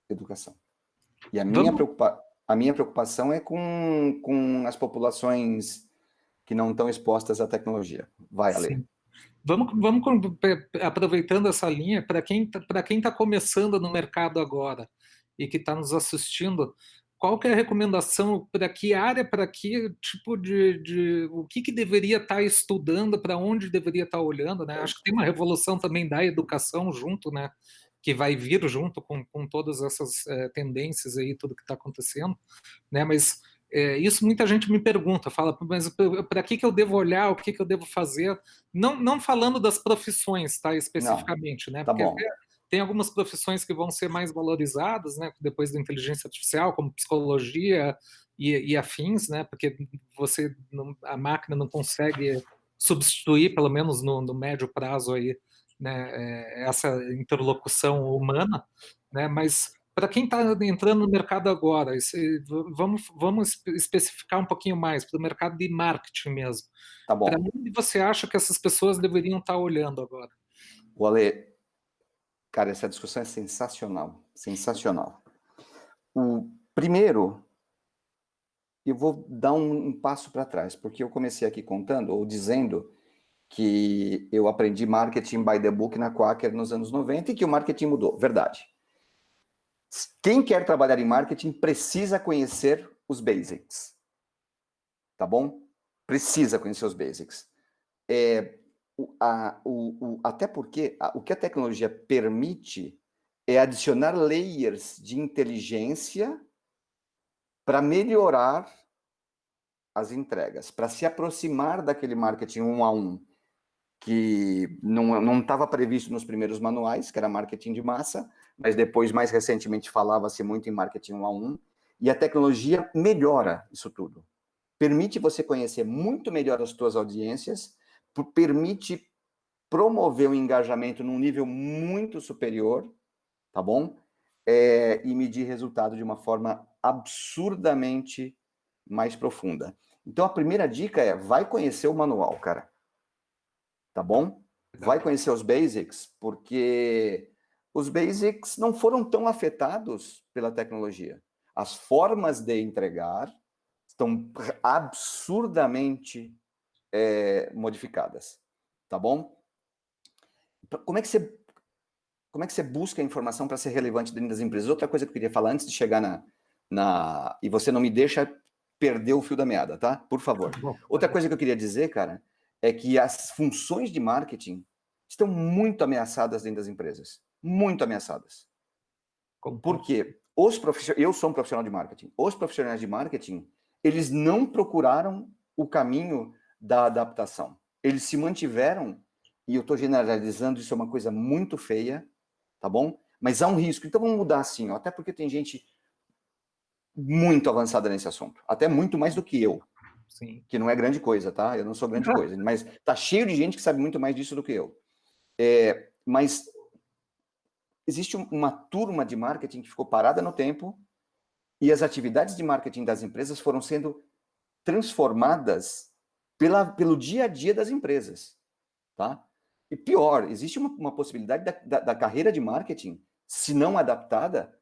educação. E a minha preocupação é com as populações que não estão expostas à tecnologia. Vai, Ale. Vamos aproveitando essa linha, para quem está começando no mercado agora e que está nos assistindo, qual que é a recomendação para que área, para que tipo o que deveria estar estudando, para onde deveria estar olhando, né? Acho que tem uma revolução também da educação junto, né? Que vai vir junto com todas essas tendências aí, tudo que está acontecendo, né? Mas isso muita gente me pergunta, fala, mas para que eu devo olhar, o que eu devo fazer? Não falando das profissões, tá, especificamente, né? Tá Porque bom. tem algumas profissões que vão ser mais valorizadas, né? Depois da inteligência artificial, como psicologia e afins, né? Porque a máquina não consegue substituir, pelo menos no médio prazo aí, né? Essa interlocução humana, né? Mas para quem está entrando no mercado agora, vamos especificar um pouquinho mais para o mercado de marketing mesmo. Tá bom. Para onde você acha que essas pessoas deveriam estar olhando agora? O Ale, cara, essa discussão é sensacional, sensacional. Primeiro, eu vou dar um passo para trás, porque eu comecei aqui contando ou dizendo que eu aprendi marketing by the book na Quaker nos anos 90 e que o marketing mudou. Verdade. Quem quer trabalhar em marketing precisa conhecer os basics. tá bom? Precisa conhecer os basics. Até porque o que a tecnologia permite é adicionar layers de inteligência para melhorar as entregas, para se aproximar daquele marketing 1 a 1, que não estava previsto nos primeiros manuais, que era marketing de massa, mas depois, mais recentemente, falava-se muito em marketing 1 a 1, e a tecnologia melhora isso tudo. Permite você conhecer muito melhor as suas audiências, permite promover o engajamento num nível muito superior, tá bom? E medir resultado de uma forma absurdamente mais profunda. Então, a primeira dica é, vai conhecer o manual, cara. Tá bom? Vai conhecer os basics, porque os basics não foram tão afetados pela tecnologia. As formas de entregar estão absurdamente modificadas, tá bom? Como é que você busca a informação para ser relevante dentro das empresas? Outra coisa que eu queria falar antes de chegar e você não me deixa perder o fio da meada, tá? Por favor. Outra coisa que eu queria dizer, cara, é que as funções de marketing estão muito ameaçadas dentro das empresas. Muito ameaçadas. Por quê? Eu sou um profissional de marketing. Os profissionais de marketing, eles não procuraram o caminho da adaptação. Eles se mantiveram, e eu estou generalizando, isso é uma coisa muito feia, tá bom? Mas há um risco. Então vamos mudar assim, ó, até porque tem gente muito avançada nesse assunto. Até muito mais do que eu. Sim. Que não é grande coisa, tá? Eu não sou grande coisa. Mas tá cheio de gente que sabe muito mais disso do que eu. Mas existe uma turma de marketing que ficou parada no tempo e as atividades de marketing das empresas foram sendo transformadas pelo dia a dia das empresas, tá? E pior, existe uma possibilidade da carreira de marketing, se não adaptada,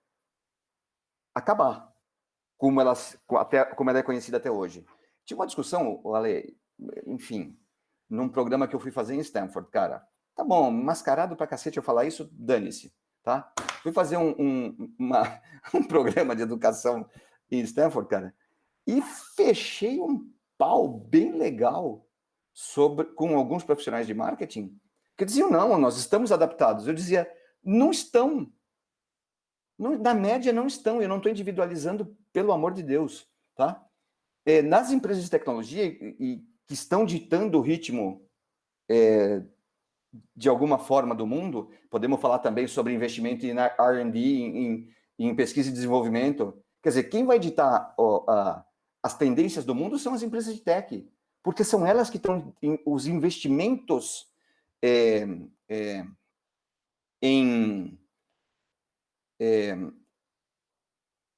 acabar, como ela é conhecida até hoje. Tinha uma discussão, Ale, enfim, num programa que eu fui fazer em Stanford, cara. Tá bom, mascarado pra cacete eu falar isso, dane-se, tá? Fui fazer um programa de educação em Stanford, cara, e fechei um pau bem legal com alguns profissionais de marketing que diziam, não, nós estamos adaptados. Eu dizia, não estão. Na média, não estão. Eu não estou individualizando, pelo amor de Deus, tá? Nas empresas de tecnologia que estão ditando o ritmo de alguma forma do mundo, podemos falar também sobre investimento em R&D, em pesquisa e desenvolvimento. Quer dizer, quem vai ditar as tendências do mundo são as empresas de tech, porque são elas que estão os investimentos em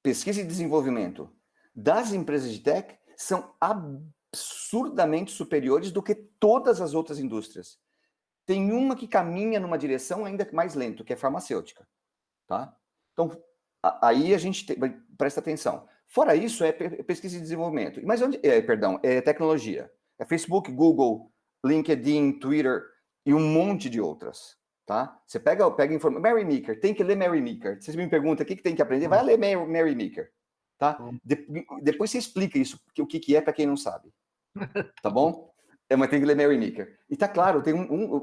pesquisa e desenvolvimento das empresas de tech são absurdamente superiores do que todas as outras indústrias. Tem uma que caminha numa direção ainda mais lento, que é farmacêutica, tá? Então, aí a gente presta atenção. Fora isso, é pesquisa e desenvolvimento. Mas é tecnologia. É Facebook, Google, LinkedIn, Twitter e um monte de outras, tá? Você pega informação. Mary Meeker, tem que ler Mary Meeker. Vocês me perguntam o que tem que aprender, vai ler Mary Meeker, tá? Depois você explica isso, o que é para quem não sabe, tá bom? Mas tem que ler Mary Meeker. E tá claro, tem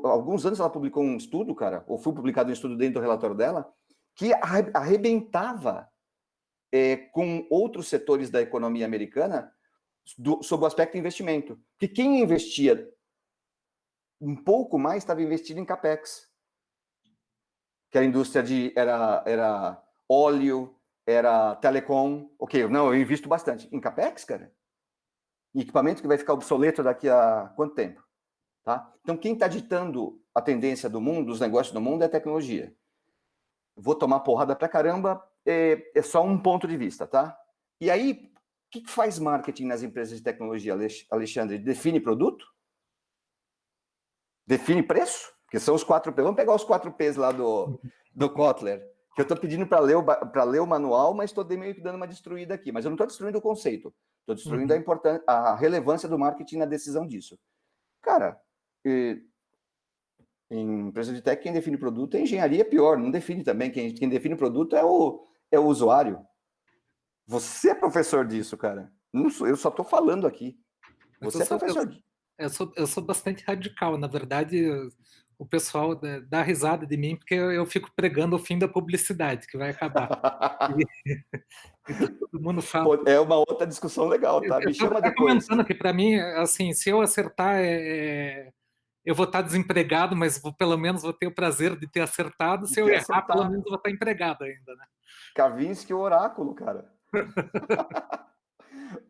alguns anos ela publicou um estudo, cara, ou foi publicado um estudo dentro do relatório dela, que arrebentava com outros setores da economia americana sob o aspecto de investimento. Porque quem investia um pouco mais estava investido em capex. Que a indústria era óleo, era telecom. Ok, não, eu invisto bastante. Em capex, cara? Em equipamento que vai ficar obsoleto daqui a quanto tempo? Tá? Então, quem está ditando a tendência do mundo, dos negócios do mundo, é a tecnologia. Vou tomar porrada pra caramba, é só um ponto de vista, tá? E aí, o que faz marketing nas empresas de tecnologia, Alexandre? Define produto? Define preço? Que são os 4P. Vamos pegar os 4Ps lá do Kotler, que eu estou pedindo para ler o manual, mas estou meio que dando uma destruída aqui. Mas eu não estou destruindo o conceito, estou destruindo a relevância do marketing na decisão disso. Cara, em empresa de tech, quem define produto é engenharia, pior, não define também. Quem define produto é o usuário. Você é professor disso, cara. Não sou, eu só estou falando aqui. Mas Você é professor. eu sou bastante radical. Na verdade, o pessoal dá risada de mim porque eu fico pregando o fim da publicidade, que vai acabar. E, e todo mundo fala. Pô, é uma outra discussão legal, tá? Eu Me estava chama até depois. comentando que, para mim, assim, se eu acertar, eu vou estar desempregado, mas pelo menos vou ter o prazer de ter acertado. De Se eu ter errar, pelo acertado. menos eu vou estar empregado ainda, né? Kavinsky, o oráculo, cara.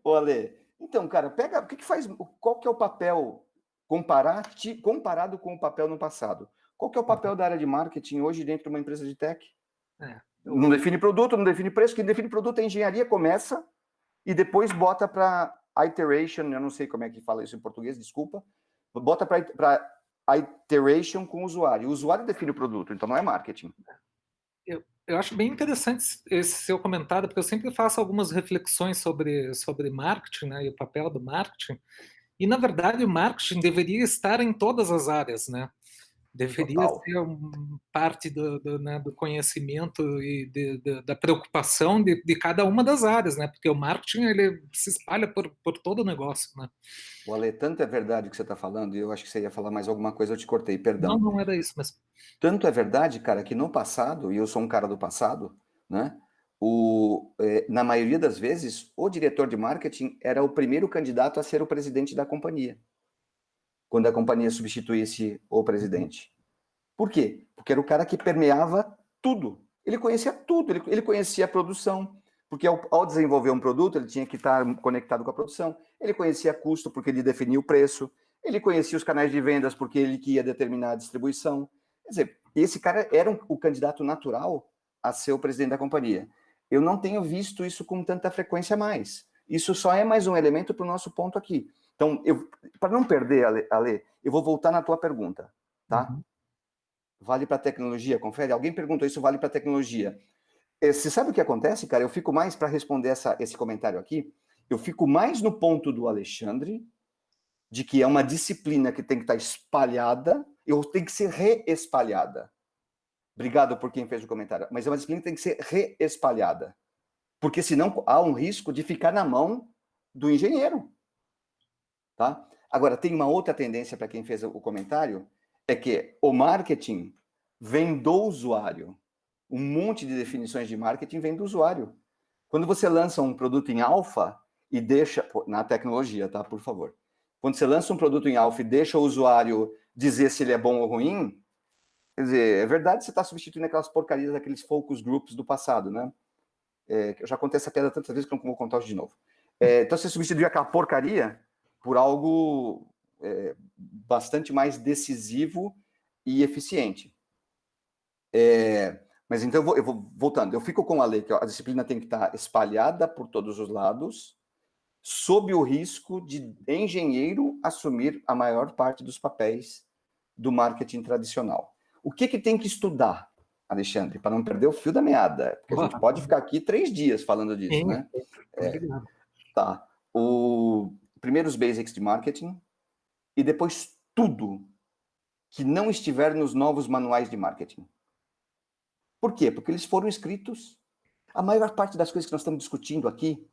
Ô, Ale, então, cara, pega, o que que faz, qual que é o papel comparado com o papel no passado? Qual que é o papel da área de marketing hoje dentro de uma empresa de tech? É, Não define produto, não define preço, quem define produto é engenharia, começa e depois bota para iteration, eu não sei como é que fala isso em português, desculpa, bota para iteration com o usuário. O usuário define o produto, então não é marketing. eu acho bem interessante esse seu comentário, porque eu sempre faço algumas reflexões sobre marketing, né, e o papel do marketing. E, na verdade, o marketing deveria estar em todas as áreas, né? Deveria Total. ser parte né, do conhecimento e da preocupação de cada uma das áreas, né? Porque o marketing ele se espalha por todo o negócio, né? O Ale, tanto é verdade o que você está falando, e eu acho que você ia falar mais alguma coisa, eu te cortei, Não, perdão. não era isso, mas Tanto é verdade, cara, que no passado, e eu sou um cara do passado, né? Na maioria das vezes, o diretor de marketing era o primeiro candidato a ser o presidente da companhia, quando a companhia substituísse o presidente. Por quê? Porque era o cara que permeava tudo. Ele conhecia tudo, ele conhecia a produção, porque ao desenvolver um produto, ele tinha que estar conectado com a produção. Ele conhecia custo, porque ele definia o preço. Ele conhecia os canais de vendas, porque ele que ia determinar a distribuição. Quer dizer, esse cara era o candidato natural a ser o presidente da companhia. Eu não tenho visto isso com tanta frequência mais. Isso só é mais um elemento para o nosso ponto aqui. Então, para não perder, Ale, eu vou voltar na tua pergunta, tá? uhum. Vale para tecnologia? Confere? Alguém perguntou isso, vale para tecnologia. Você sabe o que acontece, cara? Eu fico mais, para responder esse comentário aqui, eu fico mais no ponto do Alexandre, de que é uma disciplina que tem que estar espalhada, ou tem que ser reespalhada. Obrigado por quem fez o comentário. Mas é uma disciplina que tem que ser reespalhada. Porque senão há um risco de ficar na mão do engenheiro. Tá? Agora, tem uma outra tendência para quem fez o comentário, é que o marketing vem do usuário. Um monte de definições de marketing vem do usuário. Quando você lança um produto em alfa e deixa, na tecnologia, tá, por favor. Quando você lança um produto em alfa e deixa o usuário dizer se ele é bom ou ruim, quer dizer, é verdade que você está substituindo aquelas porcarias daqueles focus groups do passado, né? Eu já contei essa piada tantas vezes que eu não vou contar hoje de novo. Então você substitui aquela porcaria por algo bastante mais decisivo e eficiente. Mas então eu vou voltando. Eu fico com a lei que a disciplina tem que estar espalhada por todos os lados, sob o risco de engenheiro assumir a maior parte dos papéis do marketing tradicional. O que tem que estudar, Alexandre, para não perder o fio da meada? Porque a gente pode ficar aqui 3 dias falando disso, Sim, né? obrigado. Tá. Primeiro os basics de marketing e depois tudo que não estiver nos novos manuais de marketing. Por quê? Porque eles foram escritos. A maior parte das coisas que nós estamos discutindo aqui,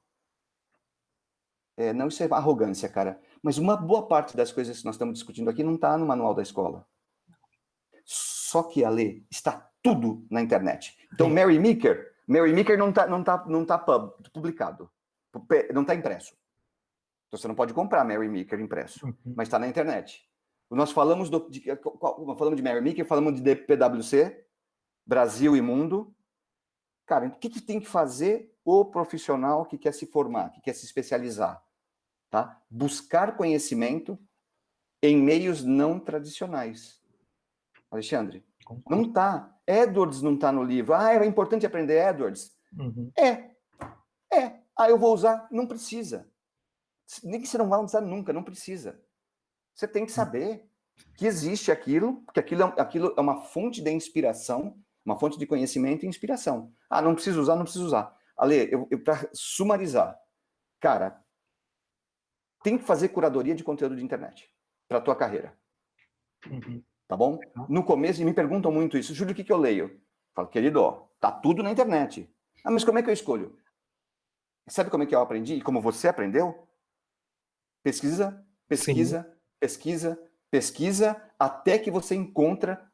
não isso é arrogância, cara, mas uma boa parte das coisas que nós estamos discutindo aqui não está no manual da escola. Só que, Ale, está tudo na internet. Então, Mary Meeker não tá publicado, não está impresso. Então, você não pode comprar Mary Meeker impresso, mas está na internet. Nós falamos falamos de Mary Meeker, falamos de PwC, Brasil e Mundo. Cara, o que tem que fazer o profissional que quer se formar, que quer se especializar? Tá? Buscar conhecimento em meios não tradicionais. Alexandre, não tá. Edwards não tá no livro. É importante aprender Edwards. Uhum. Eu vou usar. Não precisa. Nem que você não vai usar nunca, não precisa. Você tem que saber que existe aquilo, que aquilo é uma fonte de inspiração, uma fonte de conhecimento e inspiração. Não preciso usar, não preciso usar. Ale, para sumarizar, cara, tem que fazer curadoria de conteúdo de internet para a tua carreira. Uhum. Tá bom? No começo, e me perguntam muito isso. Júlio, o que eu leio? Falo, querido, tá tudo na internet. Mas como é que eu escolho? Sabe como é que eu aprendi? E como você aprendeu? Pesquisa Sim. pesquisa, pesquisa, pesquisa, até que você encontra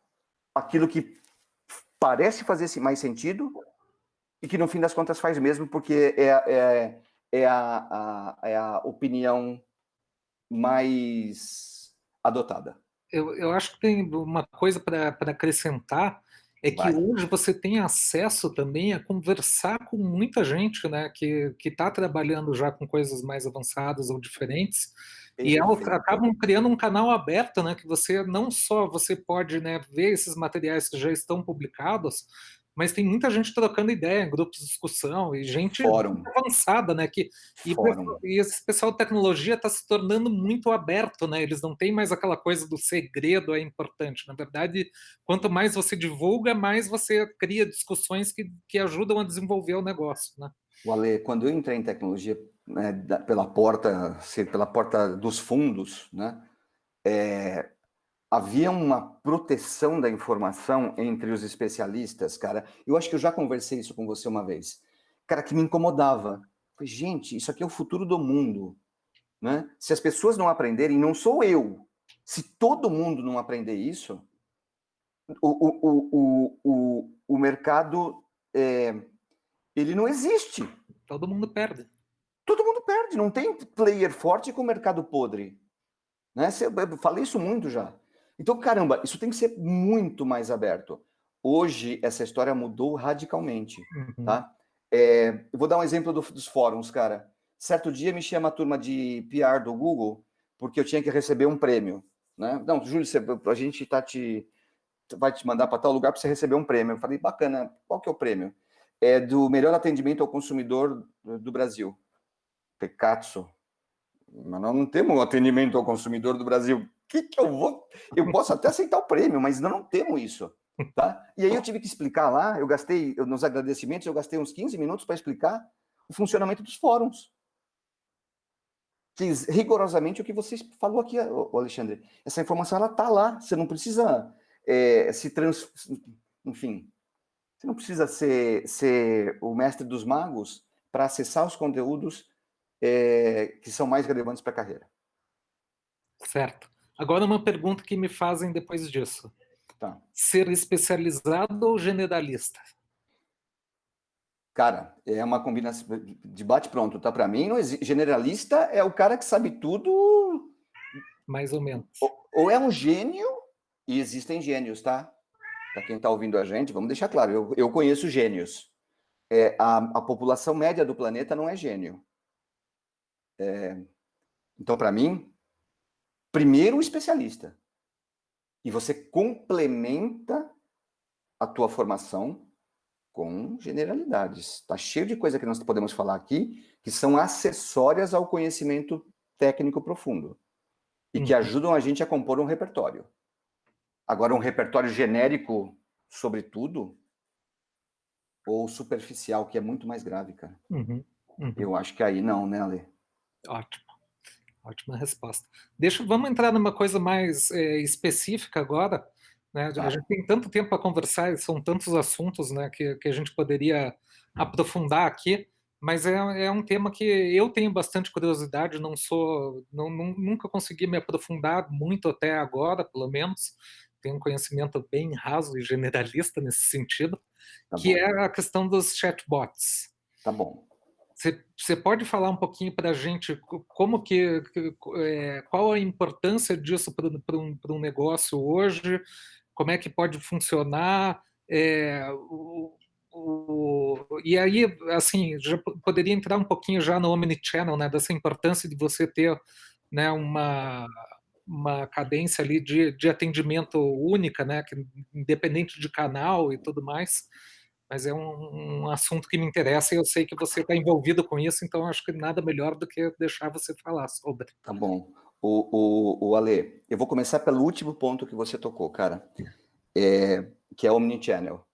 aquilo que parece fazer mais sentido e que no fim das contas faz mesmo, porque é a opinião mais adotada. Eu acho que tem uma coisa para acrescentar, é que Vai. hoje você tem acesso também a conversar com muita gente, né, que está trabalhando já com coisas mais avançadas ou diferentes, e elas Perfeito. acabam criando um canal aberto, né, que você não só você pode, né, ver esses materiais que já estão publicados, mas tem muita gente trocando ideia em grupos de discussão e gente Fórum. avançada, né, Fórum. e esse pessoal de tecnologia está se tornando muito aberto, né? Eles não têm mais aquela coisa do segredo é importante. Na verdade, quanto mais você divulga, mais você cria discussões que ajudam a desenvolver o negócio, né? O Ale, quando eu entrei em tecnologia, né, pela porta dos fundos, né, havia uma proteção da informação entre os especialistas, cara. Eu acho que eu já conversei isso com você uma vez. Cara, que me incomodava. Falei, gente, isso aqui é o futuro do mundo, né? Se as pessoas não aprenderem, não sou eu. Se todo mundo não aprender isso, o mercado, ele não existe. Todo mundo perde. Todo mundo perde. Não tem player forte com mercado podre. Né? Eu falei isso muito já. Então, caramba, isso tem que ser muito mais aberto. Hoje, essa história mudou radicalmente, Uhum. tá? Eu vou dar um exemplo dos fóruns, cara. Certo dia me chama a turma de PR do Google, porque eu tinha que receber um prêmio, né? Não, Júlio, a gente vai te mandar para tal lugar para você receber um prêmio. Eu falei, bacana, qual que é o prêmio? É do melhor atendimento ao consumidor do Brasil. Pecatso. Mas nós não temos um atendimento ao consumidor do Brasil. O que eu vou? Eu posso até aceitar o prêmio, mas não temos isso. Tá? E aí eu tive que explicar lá, nos agradecimentos, eu gastei uns 15 minutos para explicar o funcionamento dos fóruns. Que rigorosamente o que você falou aqui, Alexandre. Essa informação, ela está lá. Você não precisa enfim, você não precisa ser o mestre dos magos para acessar os conteúdos que são mais relevantes para a carreira. Certo. Agora uma pergunta que me fazem depois disso. Tá. Ser especializado ou generalista? Cara, é uma combinação de bate-pronto, tá? Para mim, não existe. Generalista é o cara que sabe tudo, Mais ou menos. ou é um gênio, e existem gênios, tá? Para quem está ouvindo a gente, vamos deixar claro, eu conheço gênios. A população média do planeta não é gênio. Então, para mim, primeiro o especialista. E você complementa a tua formação com generalidades. Tá cheio de coisa que nós podemos falar aqui que são acessórias ao conhecimento técnico profundo e que Uhum. ajudam a gente a compor um repertório. Agora, um repertório genérico sobre tudo ou superficial, que é muito mais grave, cara. Uhum. Uhum. Eu acho que aí não, né, Ale? Ótimo. Ótima resposta. Vamos entrar numa coisa mais específica agora, né? A Tá. gente tem tanto tempo para conversar, e são tantos assuntos, né, que a gente poderia aprofundar aqui, mas é um tema que eu tenho bastante curiosidade, nunca consegui me aprofundar muito até agora, pelo menos. Tenho um conhecimento bem raso e generalista nesse sentido, Tá que bom. é a questão dos chatbots. Tá bom. Você pode falar um pouquinho para a gente como qual a importância disso para um negócio hoje? Como é que pode funcionar? E aí, assim, já poderia entrar um pouquinho já no Omnichannel, né? Dessa importância de você ter, né, uma cadência ali de atendimento única, né? Independente de canal e tudo mais, mas é um assunto que me interessa e eu sei que você está envolvido com isso, então acho que nada melhor do que deixar você falar sobre. Tá bom. O Ale, eu vou começar pelo último ponto que você tocou, cara, que é Omnichannel.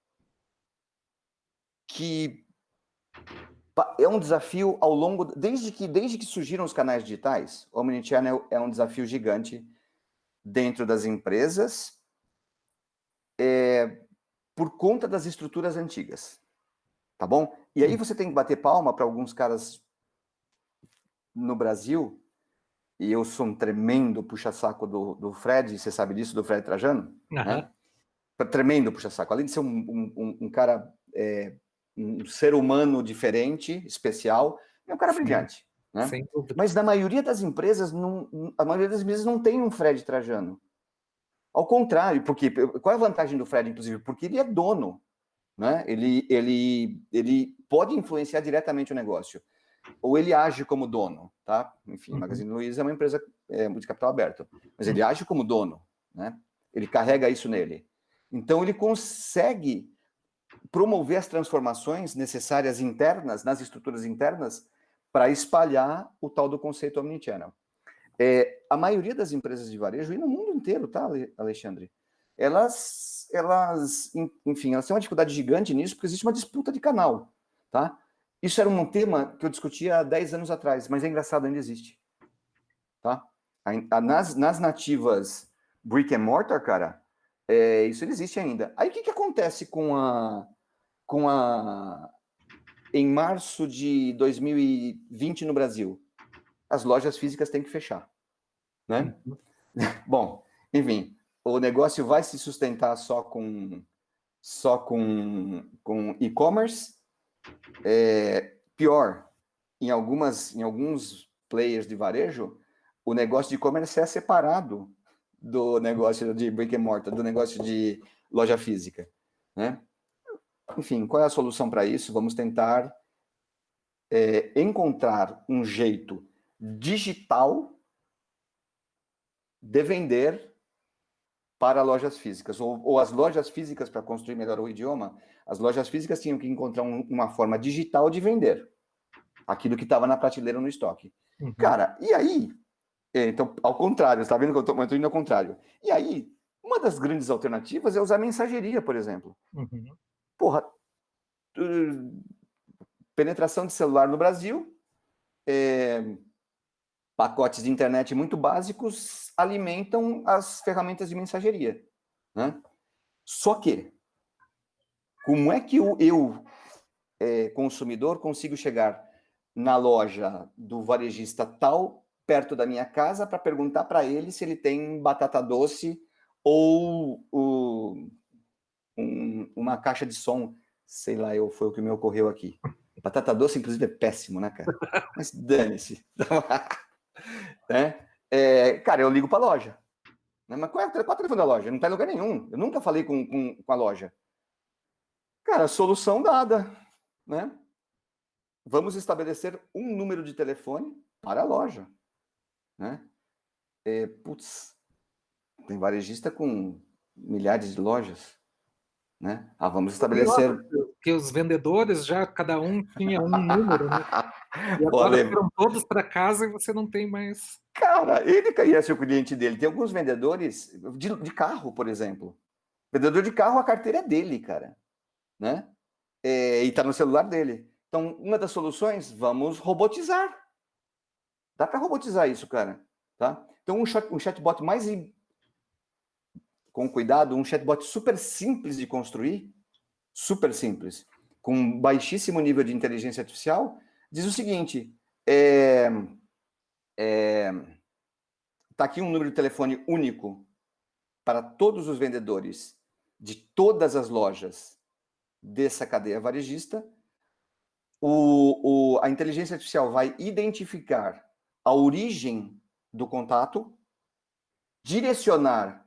Que é um desafio ao longo, desde que surgiram os canais digitais, o Omnichannel é um desafio gigante dentro das empresas, por conta das estruturas antigas, tá bom? E aí você tem que bater palma para alguns caras no Brasil e eu sou um tremendo puxa-saco do Fred, você sabe disso, do Fred Trajano, né? Tremendo puxa-saco. Além de ser um cara, um ser humano diferente, especial, é um cara Sim, brilhante, né? sem dúvida. Mas na maioria das empresas, a maioria das empresas não tem um Fred Trajano. Ao contrário, porque qual é a vantagem do Fred, inclusive? Porque ele é dono, né? Ele pode influenciar diretamente o negócio. Ou ele age como dono, tá? Enfim, Magazine Luiza é uma empresa de capital aberto, mas ele age como dono, né? Ele carrega isso nele. Então, ele consegue promover as transformações necessárias internas, nas estruturas internas, para espalhar o tal do conceito omnichannel. A maioria das empresas de varejo, e no mundo inteiro, tá, Alexandre? Elas, enfim, elas têm uma dificuldade gigante nisso, porque existe uma disputa de canal, tá? Isso era um tema que eu discutia há 10 anos atrás, mas é engraçado, ainda existe, tá? Nas nativas brick and mortar, cara, isso existe ainda. Aí o que acontece em março de 2020 no Brasil? As lojas físicas têm que fechar, né? Bom, enfim, o negócio vai se sustentar só com e-commerce. Pior, em alguns players de varejo, o negócio de e-commerce é separado do negócio de brick and mortar, do negócio de loja física, né? Enfim, qual é a solução para isso? Vamos tentar encontrar um jeito digital de vender para lojas físicas, ou as lojas físicas, para construir melhor o idioma, as lojas físicas tinham que encontrar uma forma digital de vender aquilo que estava na prateleira no estoque. Cara, e aí? Então, ao contrário, você está vendo que eu estou indo ao contrário. E aí, uma das grandes alternativas é usar mensageria, por exemplo. Porra, penetração de celular no Brasil, pacotes de internet muito básicos alimentam as ferramentas de mensageria, né? Só que, como é que eu consumidor, consigo chegar na loja do varejista tal, perto da minha casa, para perguntar para ele se ele tem batata doce ou uma caixa de som, sei lá, foi o que me ocorreu aqui. Batata doce, inclusive, é péssimo, né, cara? Mas dane-se. Né? Cara, eu ligo para a loja. Né? Mas qual é o telefone da loja? Não está em lugar nenhum. Eu nunca falei com a loja. Cara, solução dada, né? Vamos estabelecer um número de telefone para a loja, né? Putz, tem varejista com milhares de lojas, né? Vamos estabelecer... Que os vendedores já, cada um tinha um número, né? E agora foram todos para casa e você não tem mais... Cara, ele conhece o cliente dele. Tem alguns vendedores de carro, por exemplo. Vendedor de carro, a carteira é dele, cara, né? E tá no celular dele. Então, uma das soluções, vamos robotizar. Dá para robotizar isso, cara. Tá? Então, um chatbot mais com cuidado, um chatbot super simples de construir, super simples, com baixíssimo nível de inteligência artificial, diz o seguinte: tá aqui um número de telefone único para todos os vendedores de todas as lojas dessa cadeia varejista. A inteligência artificial vai identificar a origem do contato, direcionar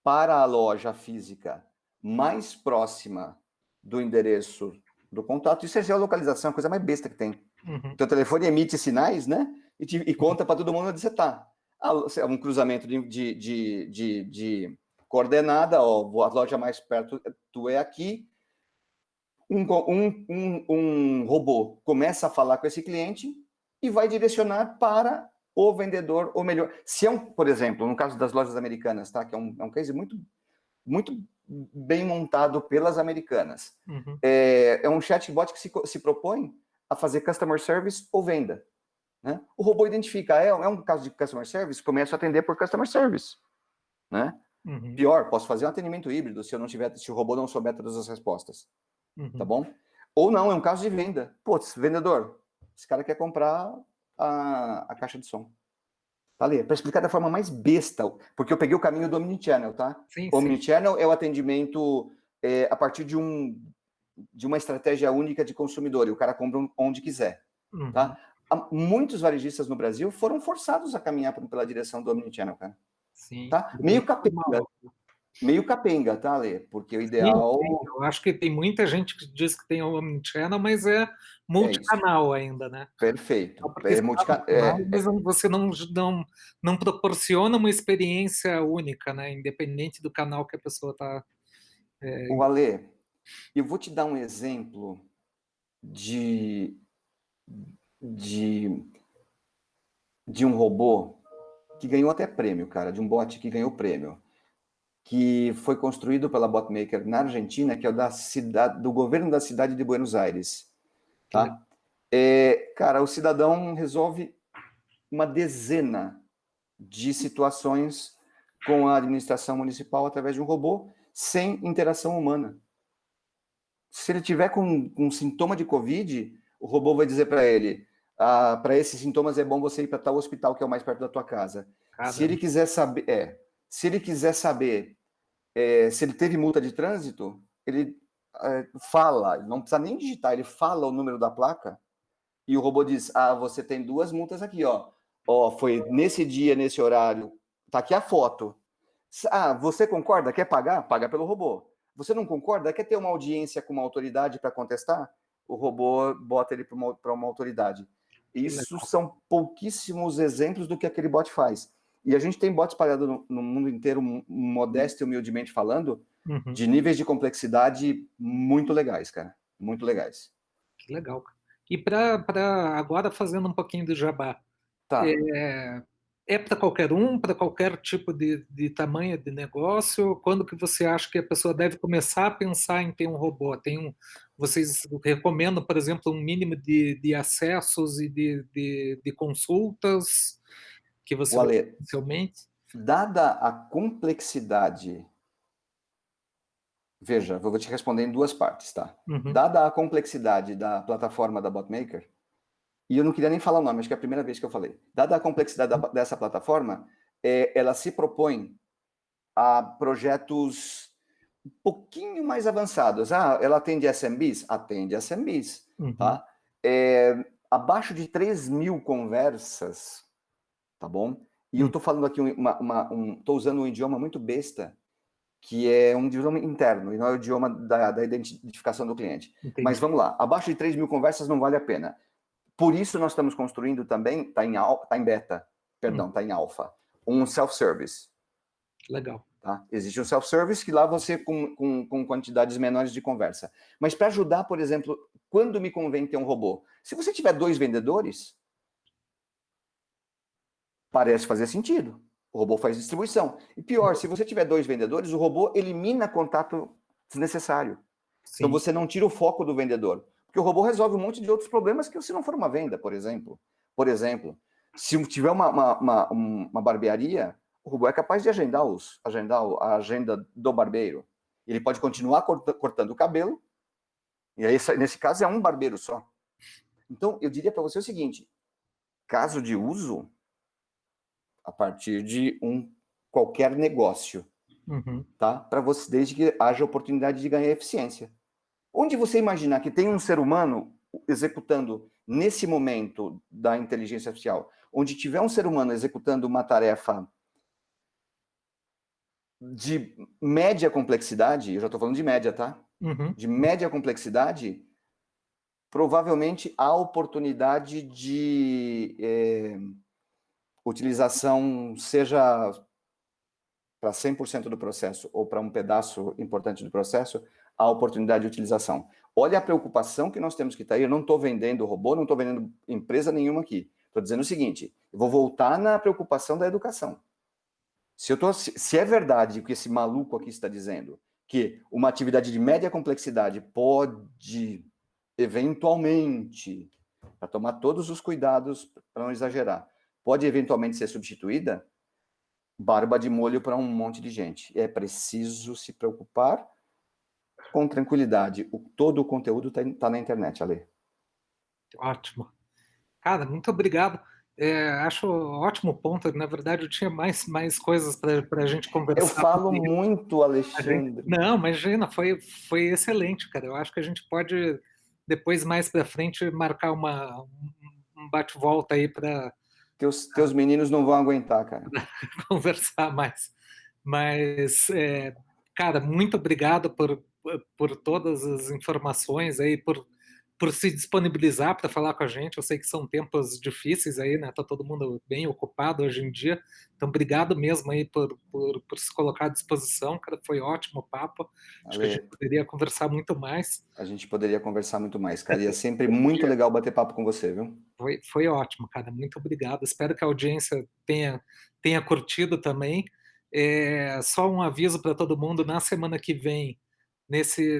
para a loja física mais próxima do endereço do contato. Isso é geolocalização, a coisa mais besta que tem. Então, o telefone emite sinais, né? E conta para todo mundo onde você está. Um cruzamento de coordenada, ó, a loja mais perto tu é aqui. Um robô começa a falar com esse cliente e vai direcionar para o vendedor, ou melhor, se por exemplo, no caso das lojas americanas, tá? Que é um case muito, muito bem montado pelas americanas. É um chatbot que se propõe a fazer customer service ou venda. Né? O robô identifica, é um caso de customer service, começa a atender por customer service. Né? Pior, posso fazer um atendimento híbrido se o robô não souber todas as respostas. Tá bom? Ou não, é um caso de venda. Putz, vendedor, esse cara quer comprar a caixa de som. Tá, Lê? Para explicar da forma mais besta, porque eu peguei o caminho do Omnichannel, tá? Sim, sim. Omnichannel é o atendimento a partir de uma estratégia única de consumidor, e o cara compra onde quiser, Uhum. tá? Muitos varejistas no Brasil foram forçados a caminhar pela direção do Omnichannel, cara. Sim, Tá? é bem normal. Meio capenga, tá, Lê? Porque o Sim, ideal sim, eu acho que tem muita gente que diz que tem o Omnichannel, mas é é isso. multicanal ainda, né? Só Perfeito. porque está no canal, mas você não proporciona uma experiência única, né? Independente do canal que a pessoa está. O Alê, eu vou te dar um exemplo de, de, de um robô que ganhou até prêmio, cara, de um bot que ganhou prêmio, que foi construído pela Botmaker na Argentina, que é o da cidade, do governo da cidade de Buenos Aires, tá? Cara, o cidadão resolve uma dezena de situações com a administração municipal através de um robô sem interação humana. Se ele tiver com um sintoma de Covid, o robô vai dizer para ele: para esses sintomas é bom você ir para tal hospital que é o mais perto da tua casa. Se Caramba, ele quiser saber, se ele quiser saber se ele teve multa de trânsito, ele fala, não precisa nem digitar, ele fala o número da placa e o robô diz: você tem 2 multas aqui, ó. Ó, foi nesse dia, nesse horário. Tá aqui a foto. Você concorda? Quer pagar? Paga pelo robô. Você não concorda? Quer ter uma audiência com uma autoridade para contestar? O robô bota ele para uma autoridade. que Isso legal. são pouquíssimos exemplos do que aquele bot faz. E a gente tem bots espalhados no mundo inteiro, modesto e humildemente falando, Uhum, de níveis de complexidade muito legais, cara. Muito legais. que legal. E para agora fazendo um pouquinho do jabá, Tá. é, é para qualquer um, para qualquer tipo de tamanho de negócio? Quando que você acha que a pessoa deve começar a pensar em ter um robô? Vocês recomendam, por exemplo, um mínimo de acessos e de consultas que você O vai Ale, inicialmente? dada a complexidade, veja, eu vou te responder em 2 partes, tá? Uhum, Dada a complexidade da plataforma da Botmaker, e eu não queria nem falar o nome, acho que é a primeira vez que eu falei. Dada a complexidade dessa plataforma, ela se propõe a projetos um pouquinho mais avançados. Ela atende SMBs? Atende SMBs, uhum, tá? Abaixo de 3.000 conversas, tá bom? E eu uhum, tô falando aqui, tô usando um idioma muito besta, que é um idioma interno, e não é o idioma da identificação do cliente. Mas entendi. vamos lá, abaixo de 3.000 conversas não vale a pena. Por isso nós estamos construindo também, tá em beta, perdão, está em alfa, um self-service. Legal. Tá? Existe um self-service que lá você com quantidades menores de conversa. Mas para ajudar, por exemplo, quando me convém ter um robô? Se você tiver 2 vendedores, parece fazer sentido. O robô faz distribuição. E pior, se você tiver 2 vendedores, o robô elimina contato desnecessário. Então Sim, você não tira o foco do vendedor. Porque o robô resolve um monte de outros problemas que se não for uma venda, por exemplo. Por exemplo, se tiver uma barbearia, o robô é capaz de agendar a agenda do barbeiro. Ele pode continuar cortando o cabelo, e aí, nesse caso, é um barbeiro só. Então, eu diria para você o seguinte: caso de uso, a partir de qualquer negócio, uhum, tá? Para você, desde que haja oportunidade de ganhar eficiência. Onde você imaginar que tem um ser humano executando nesse momento da inteligência artificial, onde tiver um ser humano executando uma tarefa de média complexidade, eu já estou falando de média, tá? uhum, De média complexidade, provavelmente há oportunidade de utilização, seja para 100% do processo ou para um pedaço importante do processo, a oportunidade de utilização. Olha a preocupação que nós temos que ter. Eu não estou vendendo robô, não estou vendendo empresa nenhuma aqui. Estou dizendo o seguinte: eu vou voltar na preocupação da educação. Se é verdade o que esse maluco aqui está dizendo, que uma atividade de média complexidade pode, eventualmente, para tomar todos os cuidados, para não exagerar, pode eventualmente ser substituída, barba de molho para um monte de gente. É preciso se preocupar com tranquilidade. Todo o conteúdo está na internet, Ale. ótimo. Cara, muito obrigado. Acho ótimo ponto. Na verdade, eu tinha mais coisas para a gente Eu conversar. falo muito, Alexandre. Não, imagina, foi excelente, cara. Eu acho que a gente pode, depois, mais para frente, marcar um bate-volta aí para Teus meninos não vão aguentar, cara. conversar mais. Mas, cara, muito obrigado por todas as informações aí, por se disponibilizar para falar com a gente. Eu sei que são tempos difíceis aí, né? Tá todo mundo bem ocupado hoje em dia. Então, obrigado mesmo aí por se colocar à disposição, cara. Foi ótimo o papo. Acho que a gente Ale, poderia conversar muito mais. a gente poderia conversar muito mais, cara. E é sempre muito legal bater papo com você, viu? Foi ótimo, cara. Muito obrigado. Espero que a audiência tenha curtido também. Só um aviso para todo mundo: na semana que vem,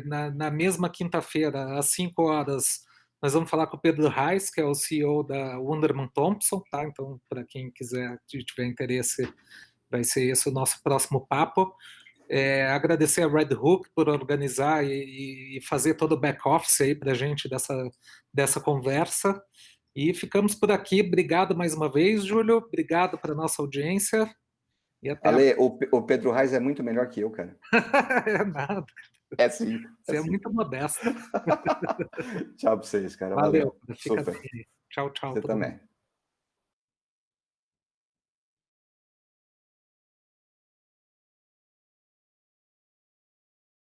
na mesma quinta-feira, às 5 horas, nós vamos falar com o Pedro Reis, que é o CEO da Wunderman Thompson, tá? Então, para quem quiser, tiver interesse, vai ser esse o nosso próximo papo. Agradecer a Red Hook por organizar e fazer todo o back-office aí para a gente dessa conversa. E ficamos por aqui. Obrigado mais uma vez, Júlio. Obrigado para a nossa audiência. E até a Ale, o Pedro Reis é muito melhor que eu, cara. É nada. É sim, é Você é sim. muito modesto. Tchau pra vocês, cara. Valeu. Valeu. Fica Super. bem. Tchau, tchau, Você todo mundo. também.